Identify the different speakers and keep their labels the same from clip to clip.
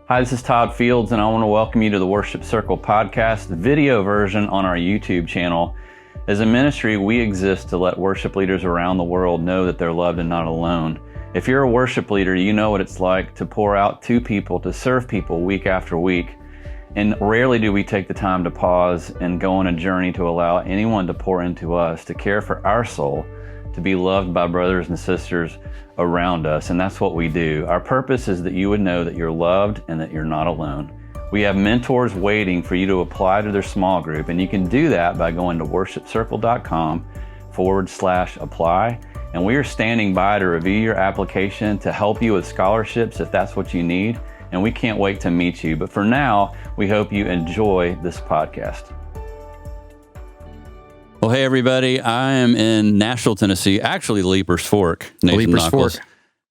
Speaker 1: Hi, this is Todd Fields, and I want to welcome you to the Worship Circle podcast, the video version on our YouTube channel. As a ministry, we exist to let worship leaders around the world know that they're loved and not alone. If you're a worship leader, you know what it's like to pour out to people, to serve people week after week. And rarely do we take the time to pause and go on a journey to allow anyone to pour into us, to care for our soul, to be loved by brothers and sisters around us. And that's what we do. Our purpose is that you would know that you're loved and that you're not alone. We have mentors waiting for you to apply to their small group. And you can do that by going to worshipcircle.com/apply. And we are standing by to review your application, to help you with scholarships if that's what you need. And we can't wait to meet you. But for now, we hope you enjoy this podcast. Well, hey, everybody. I am in Nashville, Tennessee, actually Leapers Fork, Nathan Nockels,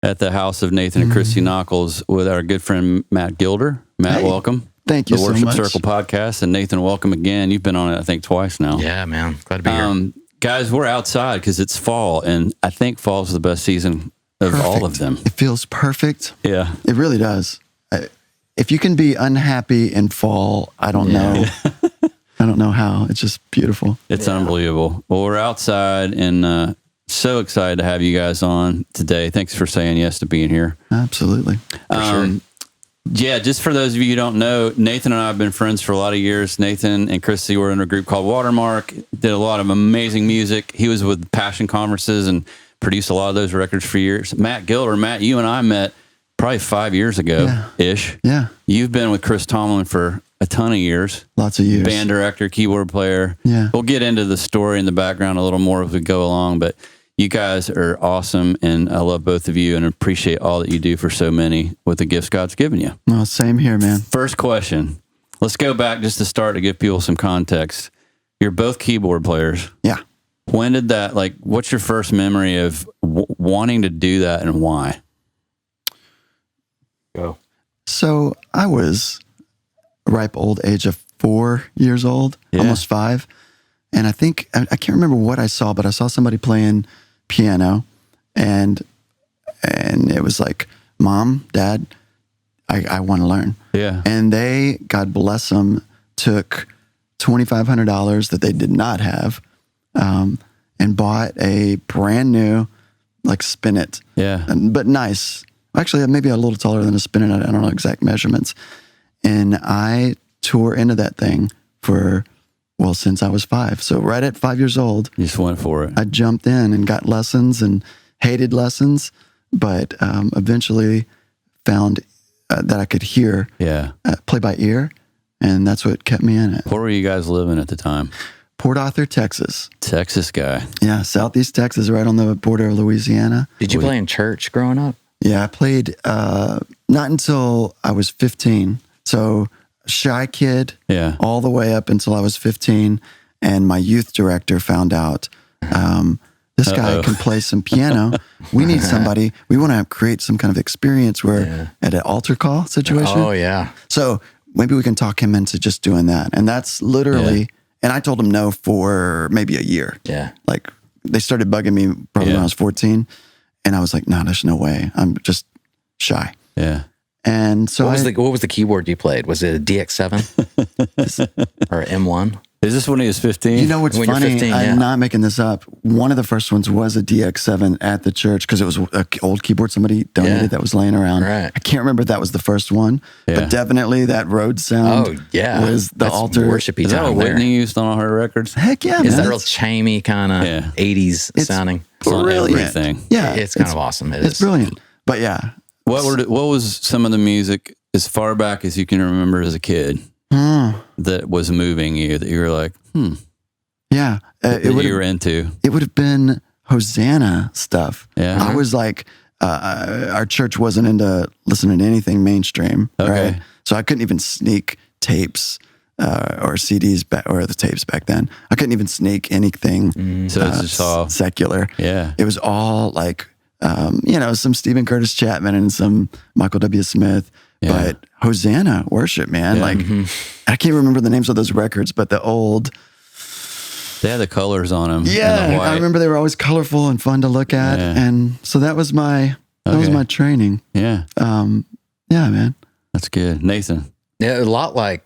Speaker 1: at the house of Nathan and Christy Nockels with our good friend Matt Gilder. Matt, welcome.
Speaker 2: Thank you so much.
Speaker 1: The Worship Circle podcast. And Nathan, welcome again. You've been on it, I think, twice now.
Speaker 3: Yeah, man. Glad to be here.
Speaker 1: Guys, we're outside because it's fall, and I think fall's the best season of all of them.
Speaker 2: It feels perfect.
Speaker 1: Yeah.
Speaker 2: It really does. If you can be unhappy in fall, I don't know. I don't know how. It's just beautiful.
Speaker 1: It's unbelievable. Well, we're outside and so excited to have you guys on today. Thanks for saying yes to being here.
Speaker 2: Absolutely.
Speaker 3: For sure.
Speaker 1: Yeah, just for those of you who don't know, Nathan and I have been friends for a lot of years. Nathan and Christy were in a group called Watermark, did a lot of amazing music. He was with Passion Conferences and produced a lot of those records for years. Matt Gilder, Matt, you and I met probably 5 years ago-ish.
Speaker 2: Yeah.
Speaker 1: You've been with Chris Tomlin for a ton of years.
Speaker 2: Lots of years.
Speaker 1: Band director, keyboard player.
Speaker 2: Yeah.
Speaker 1: We'll get into the story and the background a little more as we go along, but you guys are awesome, and I love both of you and appreciate all that you do for so many with the gifts God's given you.
Speaker 2: No, same here, man.
Speaker 1: First question. Let's go back just to start to give people some context. You're both keyboard players.
Speaker 2: Yeah.
Speaker 1: When did that, what's your first memory of wanting to do that and why?
Speaker 3: Go.
Speaker 2: So I was ripe old age of 4 years old, almost 5. And I think, I can't remember what I saw, but I saw somebody playing piano, and it was like, Mom, Dad, I want to learn.
Speaker 1: Yeah.
Speaker 2: And they, God bless them, took $2,500 that they did not have, and bought a brand new, Spinet.
Speaker 1: Yeah.
Speaker 2: But nice. Actually, maybe a little taller than a Spinet. I don't know exact measurements. And I tore into that thing since I was 5. So right at 5 years old,
Speaker 1: You just went for it.
Speaker 2: I jumped in and got lessons and hated lessons, but eventually found that I could hear, play by ear, and that's what kept me in it.
Speaker 1: Where were you guys living at the time?
Speaker 2: Port Arthur, Texas.
Speaker 1: Texas guy.
Speaker 2: Yeah, southeast Texas, right on the border of Louisiana.
Speaker 3: Did you play in church growing up?
Speaker 2: Yeah, I played not until I was 15. So shy kid, all the way up until I was 15. And my youth director found out, this guy can play some piano. We need somebody. We want to create some kind of experience where at an altar call situation.
Speaker 3: Oh, yeah.
Speaker 2: So maybe we can talk him into just doing that. And that's literally, and I told him no for maybe a year.
Speaker 3: Yeah.
Speaker 2: They started bugging me probably when I was 14. And I was like, no, there's no way. I'm just shy.
Speaker 1: Yeah.
Speaker 2: And so
Speaker 3: what was the keyboard you played? Was it a DX7 or an M1?
Speaker 1: Is this when he was 15?
Speaker 2: You know what's
Speaker 3: When
Speaker 2: funny?
Speaker 3: you're 15,
Speaker 2: I'm not making this up. One of the first ones was a DX7 at the church because it was an old keyboard somebody donated that was laying around.
Speaker 3: Right.
Speaker 2: I can't remember if that was the first one, but definitely that Rhodes sound was the
Speaker 3: That's
Speaker 2: altar.
Speaker 3: worshipy
Speaker 1: Is that
Speaker 3: time
Speaker 1: what
Speaker 3: there.
Speaker 1: Whitney used on all her records?
Speaker 2: Heck yeah,
Speaker 3: Is
Speaker 2: man.
Speaker 3: that real chimey kind of 80s sounding?
Speaker 1: It's on
Speaker 2: brilliant.
Speaker 1: everything.
Speaker 2: Yeah.
Speaker 3: It's kind of awesome.
Speaker 2: It's brilliant. But yeah.
Speaker 1: What was some of the music as far back as you can remember as a kid that was moving you, that you were like,
Speaker 2: Yeah.
Speaker 1: that you were into?
Speaker 2: It would have been Hosanna stuff.
Speaker 1: Yeah.
Speaker 2: I was like, our church wasn't into listening to anything mainstream,
Speaker 1: Okay.
Speaker 2: right? So I couldn't even sneak tapes or CDs or the tapes back then. I couldn't even sneak anything
Speaker 1: So it's just all
Speaker 2: secular.
Speaker 1: Yeah.
Speaker 2: It was all like, some Stephen Curtis Chapman and some Michael W. Smith.
Speaker 1: Yeah.
Speaker 2: But Hosanna worship, man.
Speaker 1: Yeah.
Speaker 2: I can't remember the names of those records, but the old...
Speaker 1: They had the colors on them.
Speaker 2: Yeah, I remember they were always colorful and fun to look at, and so that was my my training.
Speaker 1: Yeah.
Speaker 2: Yeah, man.
Speaker 1: That's good. Nathan.
Speaker 3: Yeah, a lot like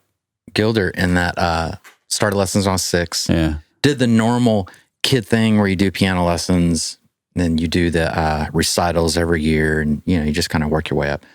Speaker 3: Gilder in that started lessons when I was 6.
Speaker 1: Yeah.
Speaker 3: Did the normal kid thing where you do piano lessons, then you do the recitals every year, and you just kind of work your way up.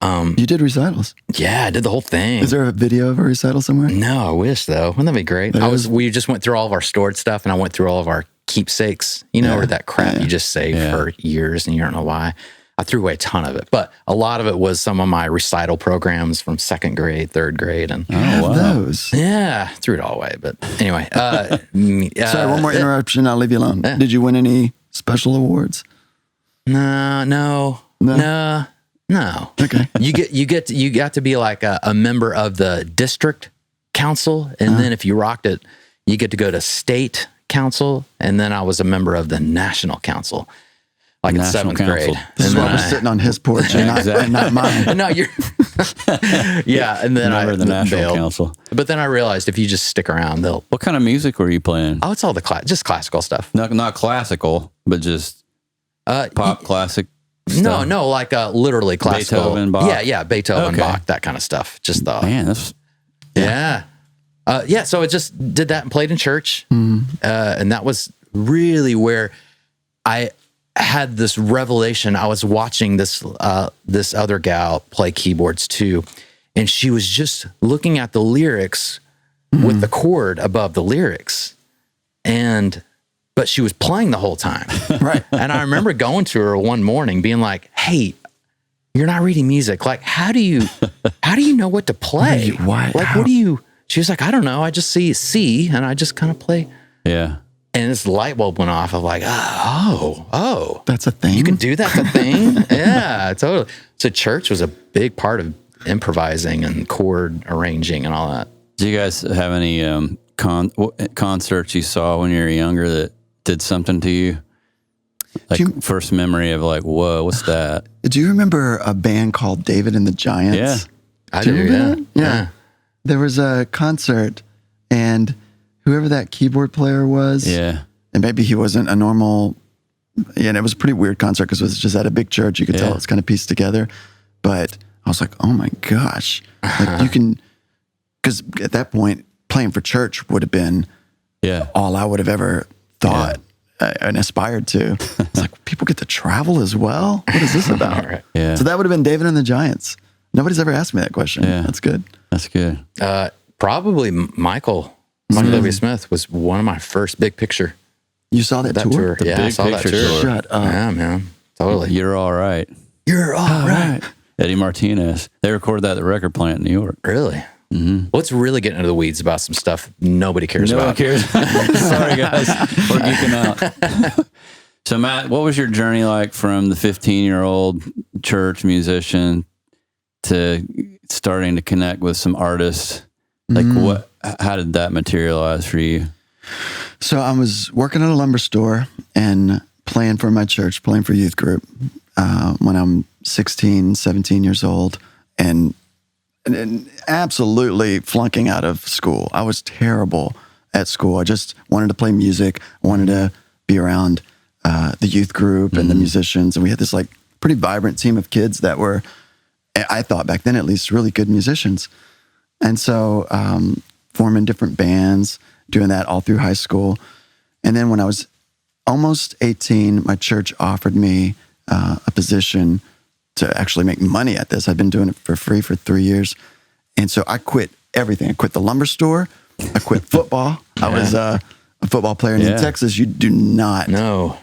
Speaker 2: You did recitals?
Speaker 3: Yeah, I did the whole thing.
Speaker 2: Is there a video of a recital somewhere?
Speaker 3: No, I wish though. Wouldn't that be great? We just went through all of our stored stuff, and I went through all of our keepsakes, or that crap you just save for years and you don't know why. I threw away a ton of it, but a lot of it was some of my recital programs from 2nd grade, 3rd grade, and
Speaker 2: those.
Speaker 3: Yeah, threw it all away. But anyway,
Speaker 2: sorry, one more interruption. I'll leave you alone.
Speaker 3: Yeah.
Speaker 2: Did you win any special awards?
Speaker 3: No.
Speaker 2: Okay.
Speaker 3: You got to be like a member of the district council, and then if you rocked it, you get to go to state council, and then I was a member of the national council. Like in 7th grade.
Speaker 2: This is why I was sitting on his porch and not mine.
Speaker 3: No, you're. Yeah, and then
Speaker 1: Remember
Speaker 3: I
Speaker 1: the National
Speaker 3: bailed.
Speaker 1: Council.
Speaker 3: But then I realized if you just stick around, they'll.
Speaker 1: What kind of music were you playing?
Speaker 3: Oh, it's all just classical stuff.
Speaker 1: Not classical, but just pop classic stuff?
Speaker 3: No, like literally classical.
Speaker 1: Beethoven, Bach?
Speaker 3: Yeah, Beethoven, Bach, that kind of stuff. Just the.
Speaker 1: Man, that's.
Speaker 3: Yeah. So I just did that and played in church. And that was really where I had this revelation. I was watching this other gal play keyboards too, and she was just looking at the lyrics with the chord above the lyrics, but she was playing the whole time.
Speaker 2: Right.
Speaker 3: And I remember going to her one morning being like, "Hey, you're not reading music. Like, how do you know what to play?
Speaker 2: Why?
Speaker 3: Like, what do you?" She was like, "I don't know. I just see C and I just kind of play."
Speaker 1: Yeah.
Speaker 3: And this light bulb went off of like, oh,
Speaker 2: that's a thing.
Speaker 3: you can do that, the thing. Yeah, totally. So church was a big part of improvising and chord arranging and all that.
Speaker 1: Do you guys have any concerts you saw when you were younger that did something to you? Like first memory of like, whoa, what's that?
Speaker 2: Do you remember a band called David and the Giants?
Speaker 1: Yeah.
Speaker 3: I do,
Speaker 2: yeah. There was a concert, and whoever that keyboard player was, and maybe he wasn't a normal, and it was a pretty weird concert because it was just at a big church. You could tell it's kind of pieced together. But I was like, oh my gosh. Like you can, because at that point, playing for church would have been all I would have ever thought and aspired to. It's like, people get to travel as well? What is this about?
Speaker 3: Right.
Speaker 1: Yeah.
Speaker 2: So that would have been David and the Giants. Nobody's ever asked me that question.
Speaker 1: Yeah.
Speaker 2: That's good.
Speaker 1: That's good.
Speaker 3: Probably Michael W. Smith was one of my first big picture.
Speaker 2: You saw that tour?
Speaker 3: Yeah, I saw that tour.
Speaker 2: Shut up.
Speaker 3: Yeah, man. Totally.
Speaker 1: You're all right.
Speaker 2: You're all right.
Speaker 1: Eddie Martinez. They recorded that at the record plant in New York.
Speaker 3: Really? Mm-hmm. Let's really get into the weeds about some stuff nobody cares about.
Speaker 1: Nobody cares. Sorry, guys. We're geeking out. So, Matt, what was your journey like from the 15-year-old church musician to starting to connect with some artists? Like, how did that materialize for you?
Speaker 2: So I was working at a lumber store and playing for my church, playing for youth group when I'm 16, 17 years old, and absolutely flunking out of school. I was terrible at school. I just wanted to play music. I wanted to be around the youth group and the musicians. And we had this like pretty vibrant team of kids that were, I thought back then at least, really good musicians. And so forming different bands, doing that all through high school. And then when I was almost 18, my church offered me a position to actually make money at this. I'd been doing it for free for 3 years. And so I quit everything. I quit the lumber store. I quit football. I was a football player. And in Texas, you do not.
Speaker 3: No.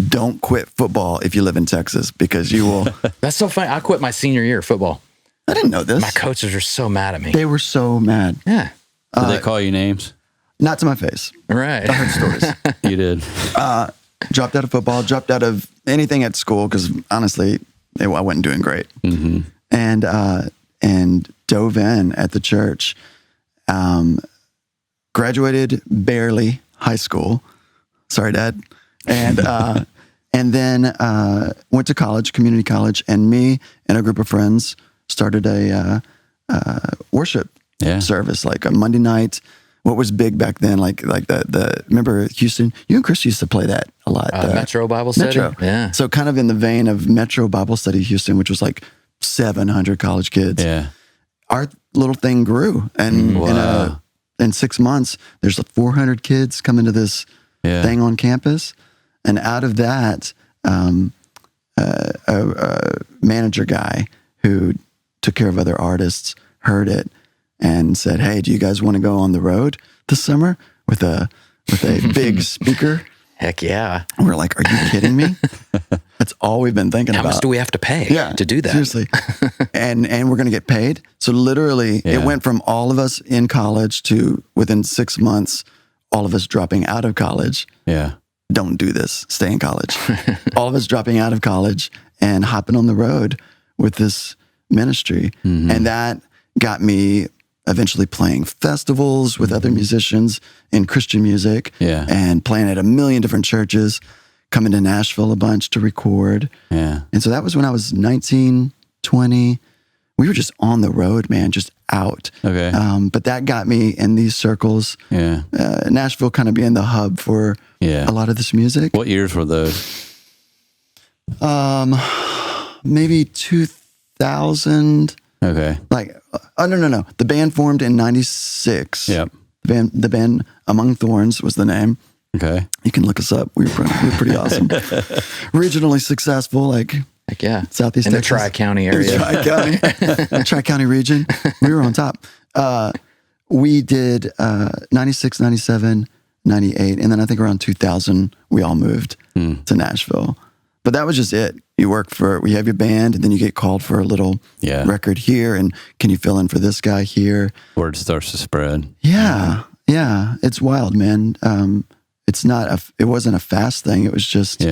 Speaker 2: Don't quit football if you live in Texas because you will.
Speaker 3: That's so funny. I quit my senior year of football.
Speaker 2: I didn't know this.
Speaker 3: My coaches were so mad at me.
Speaker 2: They were so mad.
Speaker 3: Yeah.
Speaker 1: Did they call you names?
Speaker 2: Not to my face.
Speaker 3: Right.
Speaker 2: I heard stories.
Speaker 1: You did.
Speaker 2: Dropped out of football, dropped out of anything at school because honestly, I wasn't doing great. Mm-hmm. And dove in at the church. Graduated barely high school. Sorry, Dad. And then went to college, community college, and me and a group of friends started a worship service, like a Monday night. What was big back then, like the remember Houston? You and Chris used to play that a lot.
Speaker 3: Metro Bible Study?
Speaker 2: Metro.
Speaker 3: Yeah.
Speaker 2: So kind of in the vein of Metro Bible Study Houston, which was like 700 college kids.
Speaker 1: Yeah.
Speaker 2: our little thing grew. And in 6 months, there's 400 kids coming to this thing on campus. And out of that, a manager guy who took care of other artists heard it and said, "Hey, do you guys want to go on the road this summer with a big speaker?"
Speaker 3: Heck yeah.
Speaker 2: And we're like, "Are you kidding me?" That's all we've been thinking about.
Speaker 3: How much do we have to pay to do that?
Speaker 2: Seriously. and we're going to get paid. So literally it went from all of us in college to within 6 months, all of us dropping out of college.
Speaker 1: Yeah.
Speaker 2: Don't do this. Stay in college. All of us dropping out of college and hopping on the road with this ministry. Mm-hmm. And that got me eventually playing festivals with other musicians in Christian music and playing at a million different churches, coming to Nashville a bunch to record.
Speaker 1: Yeah.
Speaker 2: And so that was when I was 19, 20. We were just on the road, man, just out.
Speaker 1: Okay.
Speaker 2: But that got me in these circles.
Speaker 1: Yeah.
Speaker 2: Nashville kind of being the hub for a lot of this music.
Speaker 1: What years were those?
Speaker 2: Maybe 2000.
Speaker 1: Okay.
Speaker 2: Like, no. The band formed in 96.
Speaker 1: Yep.
Speaker 2: The band Among Thorns was the name.
Speaker 1: Okay.
Speaker 2: You can look us up. We were pretty awesome. Regionally successful, like
Speaker 3: Heck yeah.
Speaker 2: Southeast
Speaker 3: in
Speaker 2: Texas.
Speaker 3: the Tri-County area.
Speaker 2: Tri-County region. We were on top. We did 96, 97, 98, and then I think around 2000, we all moved to Nashville. But that was just it. You have your band, and then you get called for a little record here, and can you fill in for this guy here?
Speaker 1: Word starts to spread.
Speaker 2: Yeah. It's wild, man. It wasn't a fast thing. It was just,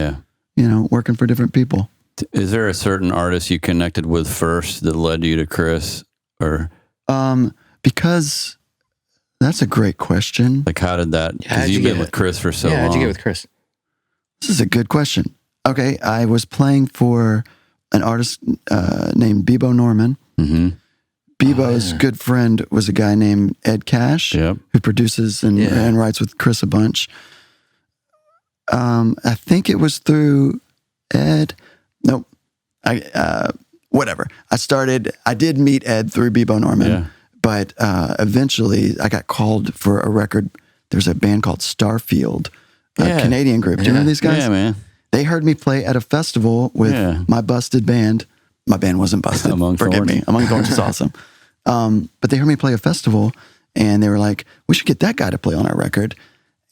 Speaker 2: working for different people.
Speaker 1: Is there a certain artist you connected with first that led you to Chris? Or
Speaker 2: because that's a great question.
Speaker 1: Like, how did that? Because you've been with Chris for so long.
Speaker 3: How'd you get with Chris?
Speaker 2: This is a good question. Okay, I was playing for an artist named Bebo Norman. Mm-hmm. Bebo's good friend was a guy named Ed Cash, who produces and writes with Chris a bunch. I think it was through Ed. Nope. Whatever. I did meet Ed through Bebo Norman, but eventually I got called for a record. There's a band called Starfield, a Canadian group. Do you know these guys?
Speaker 1: Yeah, man.
Speaker 2: They heard me play at a festival with my busted band. My band wasn't busted. Forgive me. Among Thorns is awesome. But they heard me play a festival, and they were like, "We should get that guy to play on our record."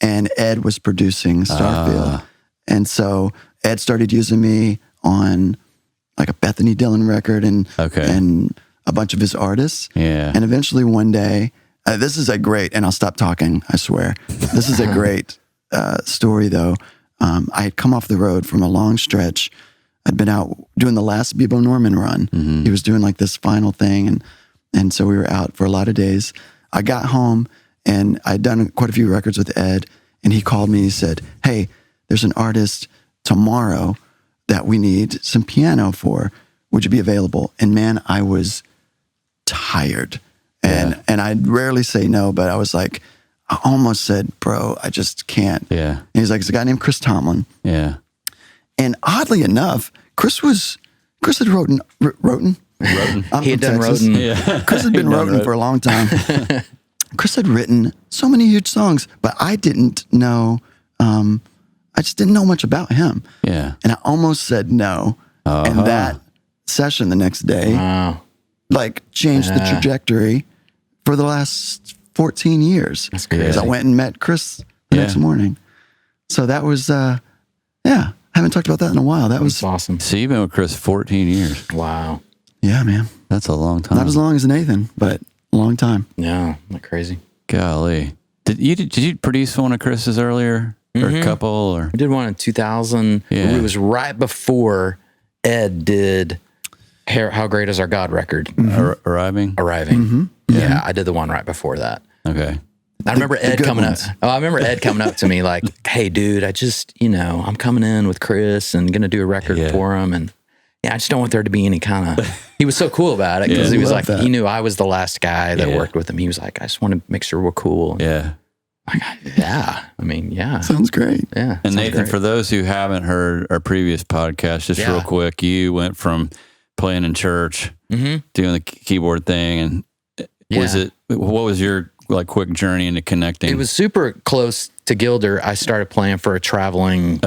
Speaker 2: And Ed was producing Starfield. And so Ed started using me on like a Bethany Dillon record and a bunch of his artists. Yeah. And eventually one day, this is a great, and I'll stop talking, I swear. This is a great story though. I had come off the road from a long stretch. I'd been out doing the last Bebo Norman run. Mm-hmm. He was doing like this final thing. And so we were out for a lot of days. I got home and I'd done quite a few records with Ed. And he called me and he said, "Hey, there's an artist tomorrow that we need some piano for. Would you be available?" And man, I was tired. And I rarely say no, but I was like, I almost said, "Bro, I just can't." Yeah. And he's like, "It's a guy named Chris Tomlin." Yeah. And oddly enough, Chris had written.
Speaker 3: He had done written.
Speaker 2: Yeah. Chris had been written for a long time. Chris had written so many huge songs, but I didn't know. I just didn't know much about him. Yeah. And I almost said no. And that session the next day, changed the trajectory for the last 14 years. That's crazy. Because I went and met Chris the next morning. So that was, haven't talked about that in a while. That was
Speaker 3: awesome.
Speaker 1: So you've been with Chris 14 years.
Speaker 3: Wow.
Speaker 2: Yeah, man.
Speaker 1: That's a long time.
Speaker 2: Not as long as Nathan, but a long time.
Speaker 3: Yeah, not crazy.
Speaker 1: Golly. Did you produce one of Chris's earlier? Or a couple? Or
Speaker 3: we did one in 2000. Yeah. It was right before Ed did How Great Is Our God record.
Speaker 1: Mm-hmm. Arriving?
Speaker 3: Mm-hmm. Yeah, I did the one right before that.
Speaker 1: Okay.
Speaker 3: I remember Ed coming up. Oh, I remember Ed coming up to me like, "Hey, dude, I just, I'm coming in with Chris and going to do a record for him. And I just don't want there to be any kind of," he was so cool about it because he was like, he knew I was the last guy that worked with him. He was like, "I just want to make sure we're cool." Yeah.
Speaker 2: Sounds great.
Speaker 3: Yeah.
Speaker 1: And Nathan, for those who haven't heard our previous podcast, just real quick, you went from playing in church, doing the keyboard thing, What was your like quick journey into connecting?
Speaker 3: It was super close to Gilder. I started playing for a traveling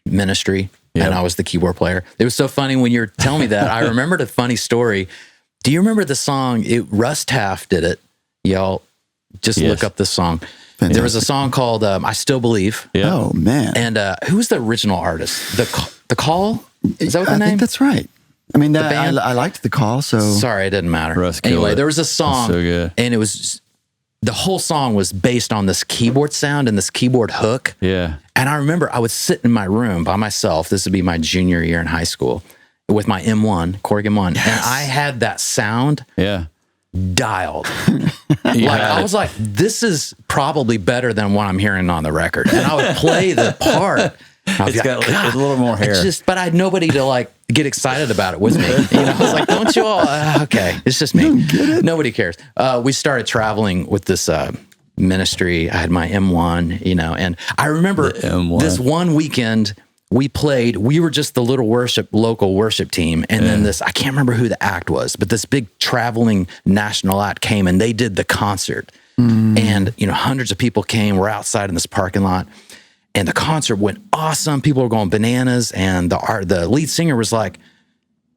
Speaker 3: ministry, and I was the keyboard player. It was so funny when you're telling me that. I remembered a funny story. Do you remember the song? Russ Taff did it. Y'all just look up this song. Fantastic. There was a song called I Still Believe.
Speaker 2: Yeah. Oh, man.
Speaker 3: And who was the original artist? The Call? Is that what the name?
Speaker 2: I think that's right. I mean, I liked The Call, so...
Speaker 3: Sorry, it didn't matter. Anyway, there was a song, so good. And it was... The whole song was based on this keyboard sound and this keyboard hook.
Speaker 1: Yeah.
Speaker 3: And I remember I would sit in my room by myself. This would be my junior year in high school with my M1, Korg M1. Yes. And I had that sound dialed. I was like, this is probably better than what I'm hearing on the record. And I would play the part.
Speaker 1: It's got a little more hair.
Speaker 3: But I had nobody to like get excited about it with me. I was like, don't you all? Okay, it's just me. Nobody cares. We started traveling with this ministry. I had my M1, and I remember this one weekend we played. We were just the little local worship team, and then I can't remember who the act was, but this big traveling national act came and they did the concert, and hundreds of people came. We're outside in this parking lot. And the concert went awesome. People were going bananas. And the lead singer was like,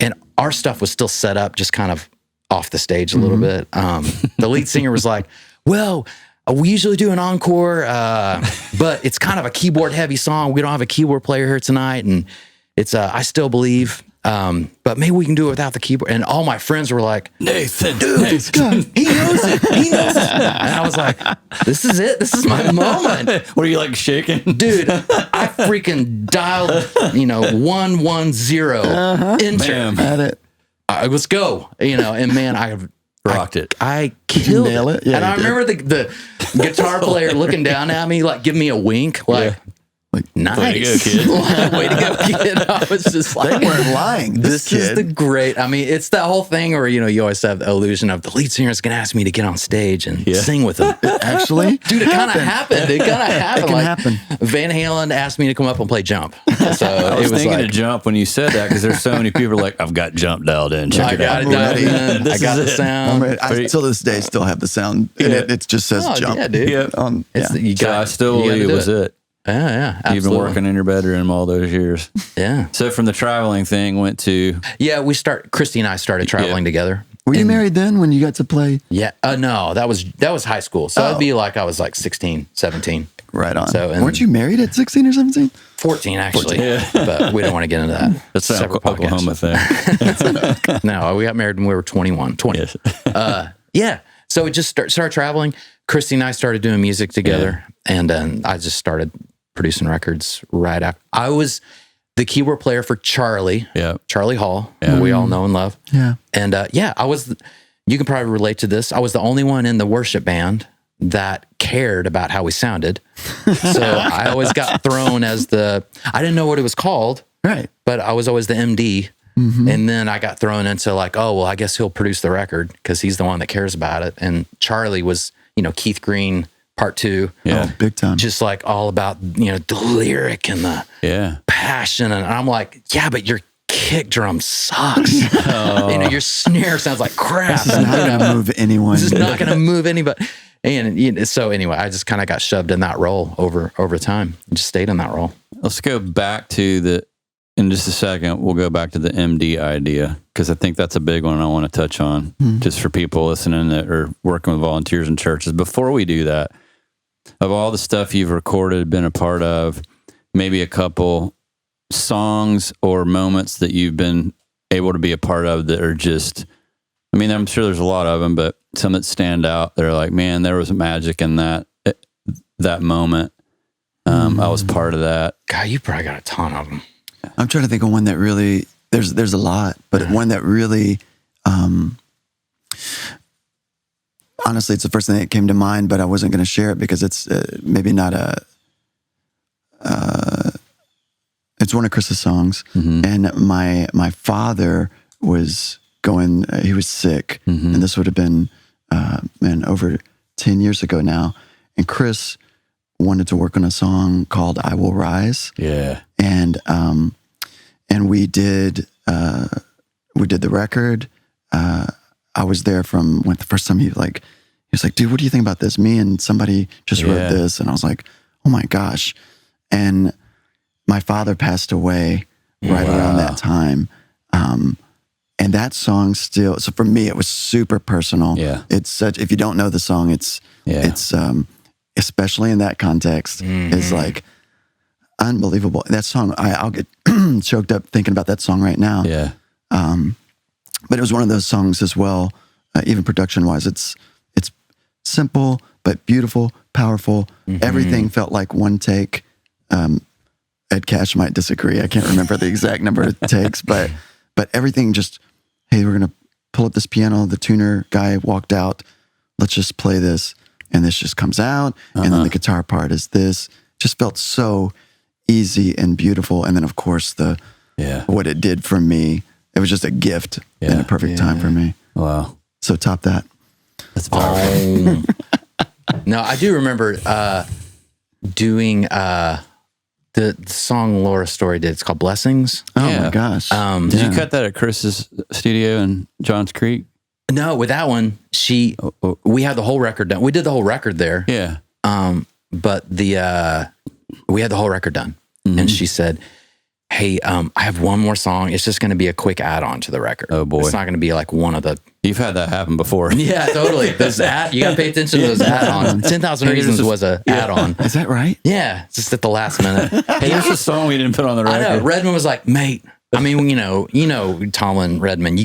Speaker 3: and our stuff was still set up, just kind of off the stage a little bit. The lead singer was like, well, we usually do an encore, but it's kind of a keyboard heavy song. We don't have a keyboard player here tonight. And it's I Still Believe. But maybe we can do it without the keyboard. And all my friends were like,
Speaker 1: Nathan,
Speaker 3: dude, he knows it. He knows it. And I was like, this is it. This is my moment.
Speaker 1: What are you like shaking?
Speaker 3: Dude, I freaking dialed, 110 enter.
Speaker 2: At it.
Speaker 3: Let's go. And man, I
Speaker 1: rocked it.
Speaker 3: I killed
Speaker 2: nail it. Yeah,
Speaker 3: and I remember the guitar player looking down at me, like giving me a wink, like, nice.
Speaker 1: Way to go, kid.
Speaker 3: Way to go, kid. I was just like,
Speaker 2: they weren't lying.
Speaker 3: This is the great. I mean, it's that whole thing where, you always have the illusion of the lead singer is going to ask me to get on stage and sing with him.
Speaker 2: Actually,
Speaker 3: dude, it kind of happened. It kind of happened.
Speaker 2: It can happen.
Speaker 3: Van Halen asked me to come up and play Jump. So
Speaker 1: I was thinking of Jump when you said that, because there's so many people like, I've got Jump dialed in. Check it out.
Speaker 3: I got it dialed in. I got the sound.
Speaker 2: I till this day still have the sound. And it just says Jump.
Speaker 3: Yeah, dude.
Speaker 1: I Still Believe was it.
Speaker 3: Yeah, absolutely.
Speaker 1: You've been working in your bedroom all those years.
Speaker 3: Yeah.
Speaker 1: So from the traveling thing, went to...
Speaker 3: Yeah, Christy and I started traveling together.
Speaker 2: Were you married then when you got to play?
Speaker 3: Yeah. No, that was high school. So it'd be like I was like 16, 17.
Speaker 2: Right on.
Speaker 3: So,
Speaker 2: weren't you married at 16 or 17?
Speaker 3: 14, actually. 14. Yeah. But we don't want to get into that.
Speaker 1: That's an Oklahoma thing.
Speaker 3: No, we got married when we were 21, 20. Yes. Yeah. So we just started traveling. Christy and I started doing music together. Yeah. And then I just started producing records right after. I was the keyboard player for Charlie Hall, who we all know and love.
Speaker 2: Yeah.
Speaker 3: And I was, you can probably relate to this. I was the only one in the worship band that cared about how we sounded. So I always got thrown as I didn't know what it was called.
Speaker 2: Right.
Speaker 3: But I was always the MD. Mm-hmm. And then I got thrown into like, oh, well, I guess he'll produce the record because he's the one that cares about it. And Charlie was, Keith Green Part 2.
Speaker 2: Yeah. Oh, big time.
Speaker 3: Just like all about, the lyric and the passion. And I'm like, yeah, but your kick drum sucks. Your snare sounds like crap.
Speaker 2: This is not going to move anyone.
Speaker 3: This is not going to move anybody. And so anyway, I just kind of got shoved in that role over time. I just stayed in that role.
Speaker 1: Let's go back to in just a second, we'll go back to the MD idea, because I think that's a big one I want to touch on, just for people listening that are working with volunteers in churches. Before we do that, of all the stuff you've recorded, been a part of, maybe a couple songs or moments that you've been able to be a part of that are just, I mean, I'm sure there's a lot of them, but some that stand out, they're like, man, there was magic in that moment. I was part of that.
Speaker 3: God, you probably got a ton of them.
Speaker 2: I'm trying to think of one that really, there's a lot, but one that really, honestly, it's the first thing that came to mind, but I wasn't going to share it because it's maybe not it's one of Chris's songs. Mm-hmm. And my father was he was sick, and this would have been, over 10 years ago now. And Chris wanted to work on a song called "I Will Rise."
Speaker 1: Yeah,
Speaker 2: and we did the record. I was there from when the first time he was like, dude, what do you think about this? Me and somebody just wrote this. And I was like, oh my gosh. And my father passed away right around that time. And that song still, so for me, it was super personal.
Speaker 1: Yeah.
Speaker 2: It's such, if you don't know the song, it's especially in that context, is like unbelievable. That song, I'll get choked up thinking about that song right now.
Speaker 1: Yeah.
Speaker 2: But it was one of those songs as well, even production wise. It's simple, but beautiful, powerful. Everything felt like one take. Ed Cash might disagree. I can't remember the exact number of takes, but everything just, hey, we're going to pull up this piano. The tuner guy walked out. Let's just play this. And this just comes out. And then the guitar part is this. Just felt so easy and beautiful. And then, of course, what it did for me, it was just a gift and a perfect time for me.
Speaker 1: Wow.
Speaker 2: So top that.
Speaker 1: That's powerful.
Speaker 3: No, I do remember doing the song Laura Story did. It's called Blessings.
Speaker 2: Oh my gosh.
Speaker 1: Did you cut that at Chris's studio in Johns Creek?
Speaker 3: No, with that one, we had the whole record done. We did the whole record there.
Speaker 1: Yeah.
Speaker 3: But we had the whole record done. And she said, hey, I have one more song. It's just going to be a quick add-on to the record.
Speaker 1: Oh boy.
Speaker 3: It's not going to be like one of the...
Speaker 1: You've had that happen before.
Speaker 3: Yeah, totally. You got to pay attention to those add-ons. 10,000 Reasons was an add-on.
Speaker 2: Is that right?
Speaker 3: Yeah, just at the last minute.
Speaker 1: Hey, here's a song we didn't put on the record.
Speaker 3: I know. Redman was like, mate, I mean, you know, Tomlin, Redman,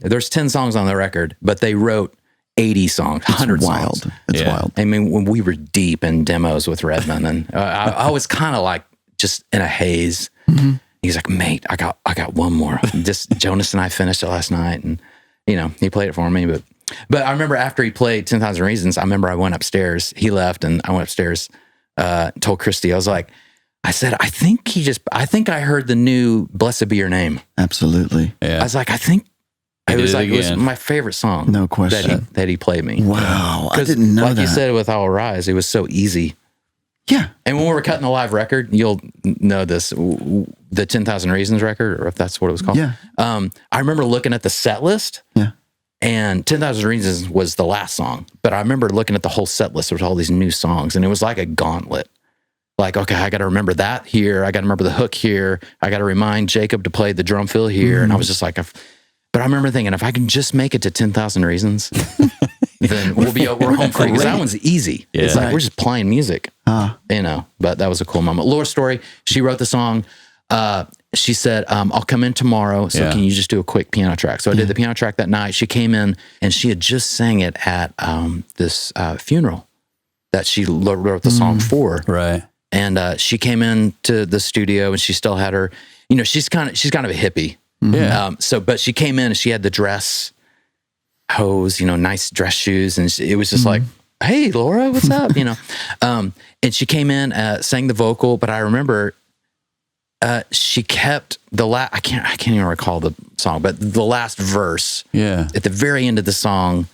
Speaker 3: there's 10 songs on the record, but they wrote 80 songs, 100
Speaker 2: wild.
Speaker 3: songs.
Speaker 2: It's wild.
Speaker 3: I mean, when we were deep in demos with Redman, and I was kind of like just in a haze. He's like, mate, I got one more. Just Jonas and I finished it last night, and he played it for me. But I remember after he played 10,000 Reasons, I went upstairs. He left, and I went upstairs. Told Christy, I said, I think I heard the new "Blessed Be Your Name."
Speaker 2: Absolutely.
Speaker 3: Yeah. I was like, I think it was my favorite song.
Speaker 2: No question.
Speaker 3: That he played me.
Speaker 2: Wow, I didn't know that.
Speaker 3: Like you said with "I Will Rise," it was so easy.
Speaker 2: Yeah.
Speaker 3: And when we were cutting the live record, you'll know this, the 10,000 Reasons record, or if that's what it was called.
Speaker 2: Yeah.
Speaker 3: I remember looking at the set list.
Speaker 2: Yeah.
Speaker 3: And 10,000 Reasons was the last song. But I remember looking at the whole set list with all these new songs, and it was like a gauntlet. Like, okay, I got to remember that here. I got to remember the hook here. I got to remind Jacob to play the drum fill here. And I was just like, but I remember thinking, if I can just make it to 10,000 Reasons, then we're home free. Because that one's easy. Yeah. It's like we're just playing music, But that was a cool moment. Laura Story, she wrote the song. She said, I'll come in tomorrow. So can you just do a quick piano track? So I did the piano track that night. She came in and she had just sang it at this funeral that she wrote the song for.
Speaker 1: Right.
Speaker 3: And she came into the studio and she still had her, she's kind of a hippie.
Speaker 1: Yeah.
Speaker 3: But she came in and she had the dress hose, nice dress shoes. And it was just like, hey, Laura, what's up? And she came in, sang the vocal, but I remember she kept I can't even recall the song, but the last verse. Yeah. At the very end of the song,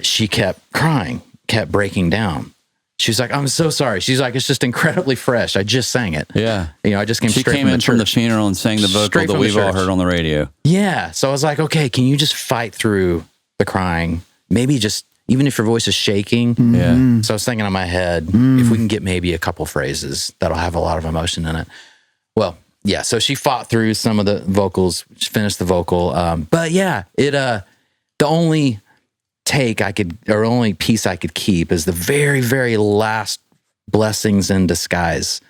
Speaker 3: she kept crying, kept breaking down. She's like, I'm so sorry. She's like, it's just incredibly fresh. I just sang it. Yeah. I just came straight from the church. She came in from the funeral and sang the vocal that we've all heard on the radio. Yeah. So I was like, okay, can you just fight through the crying? Maybe just, even if your voice is shaking. Yeah. So I was thinking in my head, if we can get maybe a couple phrases that'll have a lot of emotion in it. Well, yeah. So she fought through some of the vocals, she finished the vocal. But yeah, the only only piece I could keep is the very, very last Blessings in Disguise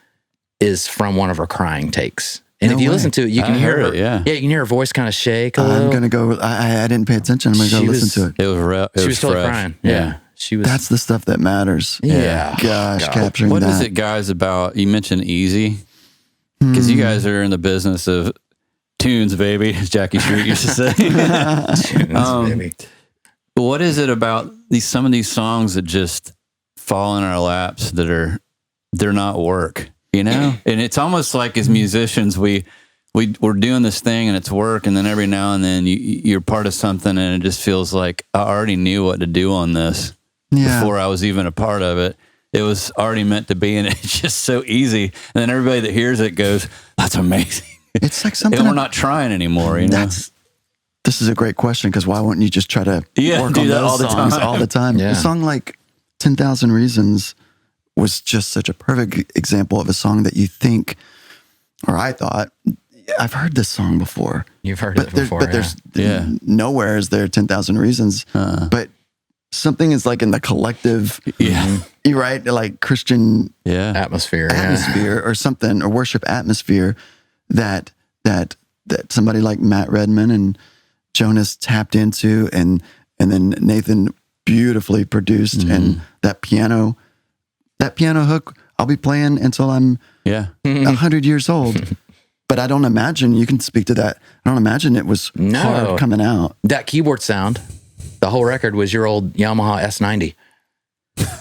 Speaker 3: is from one of her crying takes. And if you listen to it, you can hear her. Yeah, you can hear her voice kind of shake a little. I'm
Speaker 2: going to go, I didn't pay attention. I'm going to go listen to it.
Speaker 1: She was
Speaker 3: totally crying. Yeah. She was.
Speaker 2: That's the stuff that matters.
Speaker 3: Yeah.
Speaker 2: Gosh, capturing
Speaker 1: what
Speaker 2: that.
Speaker 1: What is it, guys, about, you mentioned easy, because you guys are in the business of tunes, baby, as Jackie Street used to say.
Speaker 3: Tunes, baby.
Speaker 1: What is it about some of these songs that just fall in our laps that they're not work, And it's almost like as musicians, we're doing this thing and it's work, and then every now and then you're part of something and it just feels like I already knew what to do on this before I was even a part of it. It was already meant to be, and it's just so easy. And then everybody that hears it goes, "That's amazing."
Speaker 2: It's like something
Speaker 1: we're not trying anymore,
Speaker 2: This is a great question, because why wouldn't you just try to work on those songs all the time?
Speaker 3: Yeah.
Speaker 2: A song like 10,000 Reasons was just such a perfect example of a song that you think, or I thought, I've heard this song before.
Speaker 3: You've heard it before.
Speaker 2: But there's nowhere is there 10,000 Reasons. But something is like in the collective, you're right, like Christian
Speaker 3: atmosphere
Speaker 2: or something, or worship atmosphere that somebody like Matt Redman and Jonas tapped into, and then Nathan beautifully produced, and that piano hook I'll be playing until I'm 100 years old. But I don't imagine, you can speak to that, I don't imagine it was hard coming out.
Speaker 3: That keyboard sound, the whole record was your old Yamaha S90.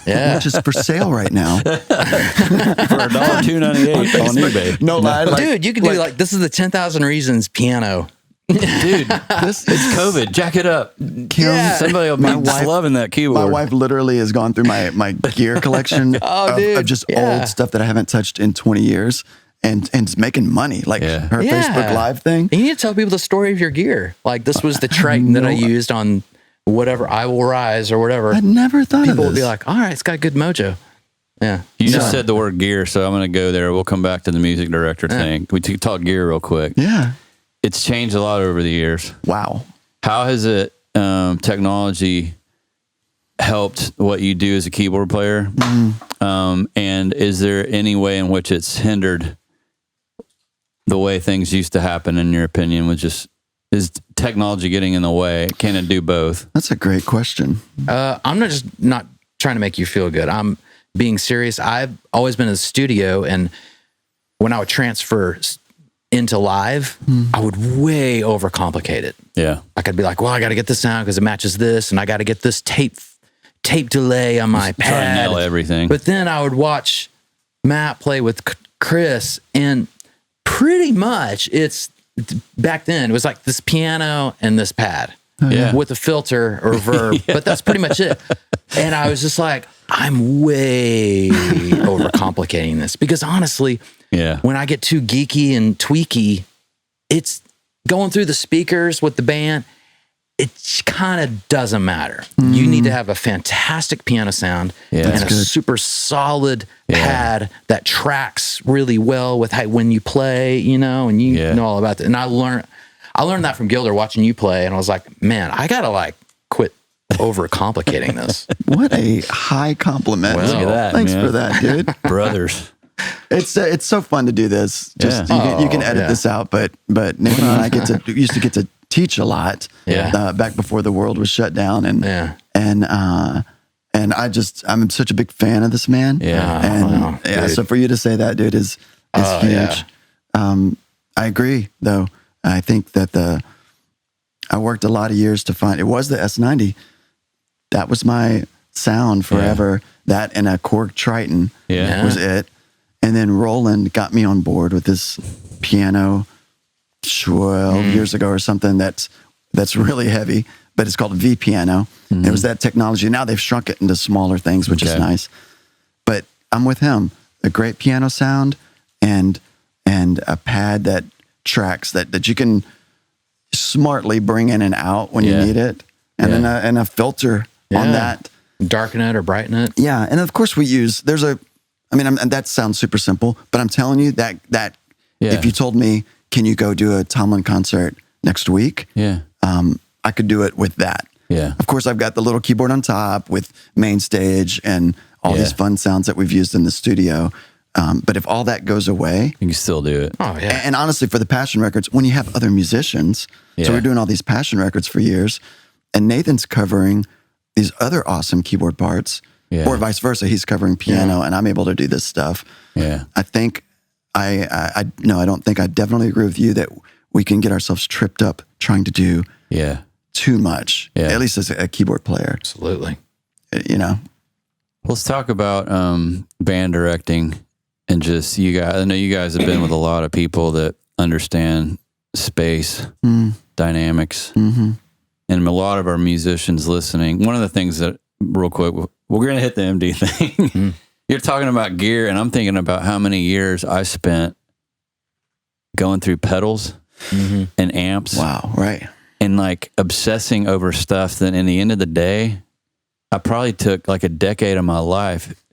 Speaker 3: Yeah,
Speaker 2: which is for sale right now
Speaker 1: for $1,298 on eBay.
Speaker 2: No lie,
Speaker 3: dude, you can do like this is the 10,000 Reasons piano.
Speaker 1: Dude, it's COVID. Jack it up. Somebody will be loving that keyboard.
Speaker 2: My wife literally has gone through my gear collection of just old stuff that I haven't touched in 20 years. And it's making money, like her Facebook Live thing.
Speaker 3: You need to tell people the story of your gear. Like, this was the Triton that I used on whatever, I Will Rise or whatever.
Speaker 2: I'd never thought of this.
Speaker 3: People would be like, all right, it's got good mojo. Yeah.
Speaker 1: You just said the word gear, so I'm going to go there. We'll come back to the music director thing. We talk gear real quick.
Speaker 2: Yeah.
Speaker 1: It's changed a lot over the years.
Speaker 2: Wow.
Speaker 1: How has it, technology helped what you do as a keyboard player? And is there any way in which it's hindered the way things used to happen, in your opinion? Is technology getting in the way? Can it do both?
Speaker 2: That's a great question.
Speaker 3: I'm not trying to make you feel good. I'm being serious. I've always been in the studio, and when I would transfer into live, I would way overcomplicate it.
Speaker 1: Yeah.
Speaker 3: Like, I'd be like, well, I got to get this sound because it matches this, and I got to get this tape delay on my pad.
Speaker 1: Try to nail everything.
Speaker 3: But then I would watch Matt play with Chris, and pretty much back then it was like this piano and this pad with a filter or reverb, but that's pretty much it. And I was just like, I'm way overcomplicating this, because honestly, when I get too geeky and tweaky, it's going through the speakers with the band. It kind of doesn't matter. You need to have a fantastic piano sound and a super solid pad that tracks really well with when you play, and you know all about that. And I learned that from Gilder, watching you play, and I was like, man, I gotta like quit overcomplicating this.
Speaker 2: What a high compliment.
Speaker 1: Well, look at that,
Speaker 2: thanks for that, dude.
Speaker 1: Brothers.
Speaker 2: It's so fun to do this. Just you can edit this out, but Nathan and I used to get to teach a lot back before the world was shut down, and I'm such a big fan of this man. So for you to say that, dude, is huge. I agree, though. I think that I worked a lot of years to find, it was the S90. That was my sound forever. That and a Korg Triton was it. And then Roland got me on board with this piano 12 years ago or something that's really heavy, but it's called a V piano. It was that technology. Now they've shrunk it into smaller things, which is nice. But I'm with him. A great piano sound and a pad that tracks that you can smartly bring in and out when you need it. And then a filter on that.
Speaker 3: Darken it or brighten it.
Speaker 2: Yeah. And of course that sounds super simple, but I'm telling you that if you told me, can you go do a Tomlin concert next week? I could do it with that. Of course, I've got the little keyboard on top with main stage and all these fun sounds that we've used in the studio. But if all that goes away,
Speaker 1: you can still do it.
Speaker 3: Oh, yeah.
Speaker 2: And honestly, for the Passion records, when you have other musicians, so we're doing all these Passion records for years, and Nathan's covering these other awesome keyboard parts, or vice versa. He's covering piano, and I'm able to do this stuff. I think I don't think I definitely agree with you that we can get ourselves tripped up trying to do too much, at least as a keyboard player.
Speaker 3: Absolutely.
Speaker 1: Let's talk about band directing and just you guys. I know you guys have been with a lot of people that understand space, dynamics, and a lot of our musicians listening. One of the things that, real quick, we're going to hit the MD thing. You're talking about gear, and I'm thinking about how many years I spent going through pedals and amps.
Speaker 2: Wow, right.
Speaker 1: and like obsessing over stuff that in the end of the day, I probably took like a decade of my life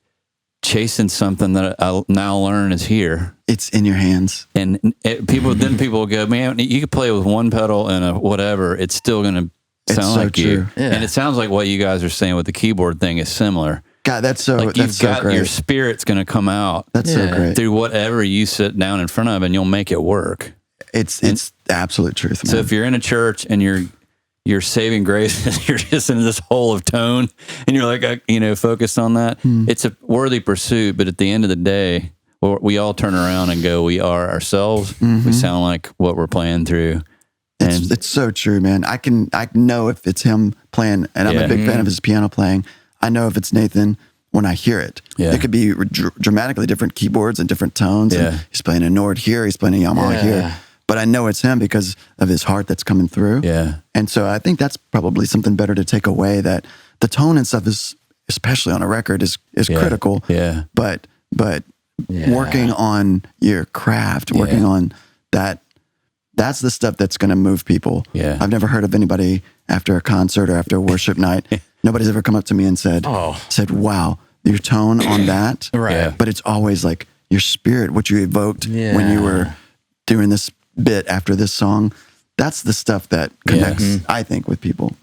Speaker 1: chasing something that I now learn is here.
Speaker 2: It's in your hands.
Speaker 1: And people will go, man, you could play with one pedal and a whatever. It's still going to sound like you.
Speaker 3: Yeah.
Speaker 1: And it sounds like what you guys are saying with the keyboard thing is similar.
Speaker 2: God, that's so,
Speaker 1: like
Speaker 2: that's so great.
Speaker 1: Your spirit's going to come out.
Speaker 2: That's so great.
Speaker 1: Through whatever you sit down in front of, and you'll make it work.
Speaker 2: It's absolute truth, man.
Speaker 1: So if you're in a church and your saving grace, you're just in this hole of tone, and you're like, focused on that. It's a worthy pursuit, but at the end of the day, we all turn around and go, we are ourselves. We sound like what we're playing through.
Speaker 2: It's so true, man. I know if it's him playing, and I'm a big fan of his piano playing. I know if it's Nathan when I hear it.
Speaker 1: Yeah.
Speaker 2: It could be dramatically different keyboards and different tones.
Speaker 1: Yeah.
Speaker 2: And he's playing a Nord here, he's playing a Yamaha here. But I know it's him because of his heart that's coming through.
Speaker 1: Yeah.
Speaker 2: And so I think that's probably something better to take away, that the tone and stuff is, especially on a record, is critical.
Speaker 1: Yeah.
Speaker 2: But working on your craft, working on that's the stuff that's going to move people.
Speaker 1: Yeah.
Speaker 2: I've never heard of anybody after a concert or after a worship night. Nobody's ever come up to me and said, wow, your tone on that.
Speaker 3: Right. Yeah.
Speaker 2: But it's always like your spirit, what you evoked when you were doing this bit after this song. That's the stuff that connects, I think, with people.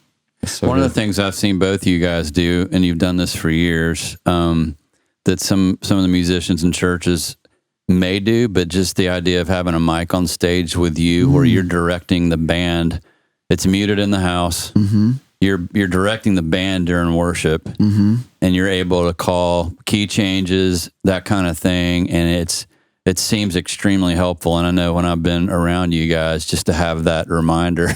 Speaker 1: So one of the things I've seen both you guys do, and you've done this for years, that some of the musicians in churches may do, but just the idea of having a mic on stage with you where you're directing the band. It's muted in the house. You're directing the band during worship, and you're able to call key changes, that kind of thing, and it seems extremely helpful. And I know when I've been around you guys, just to have that reminder,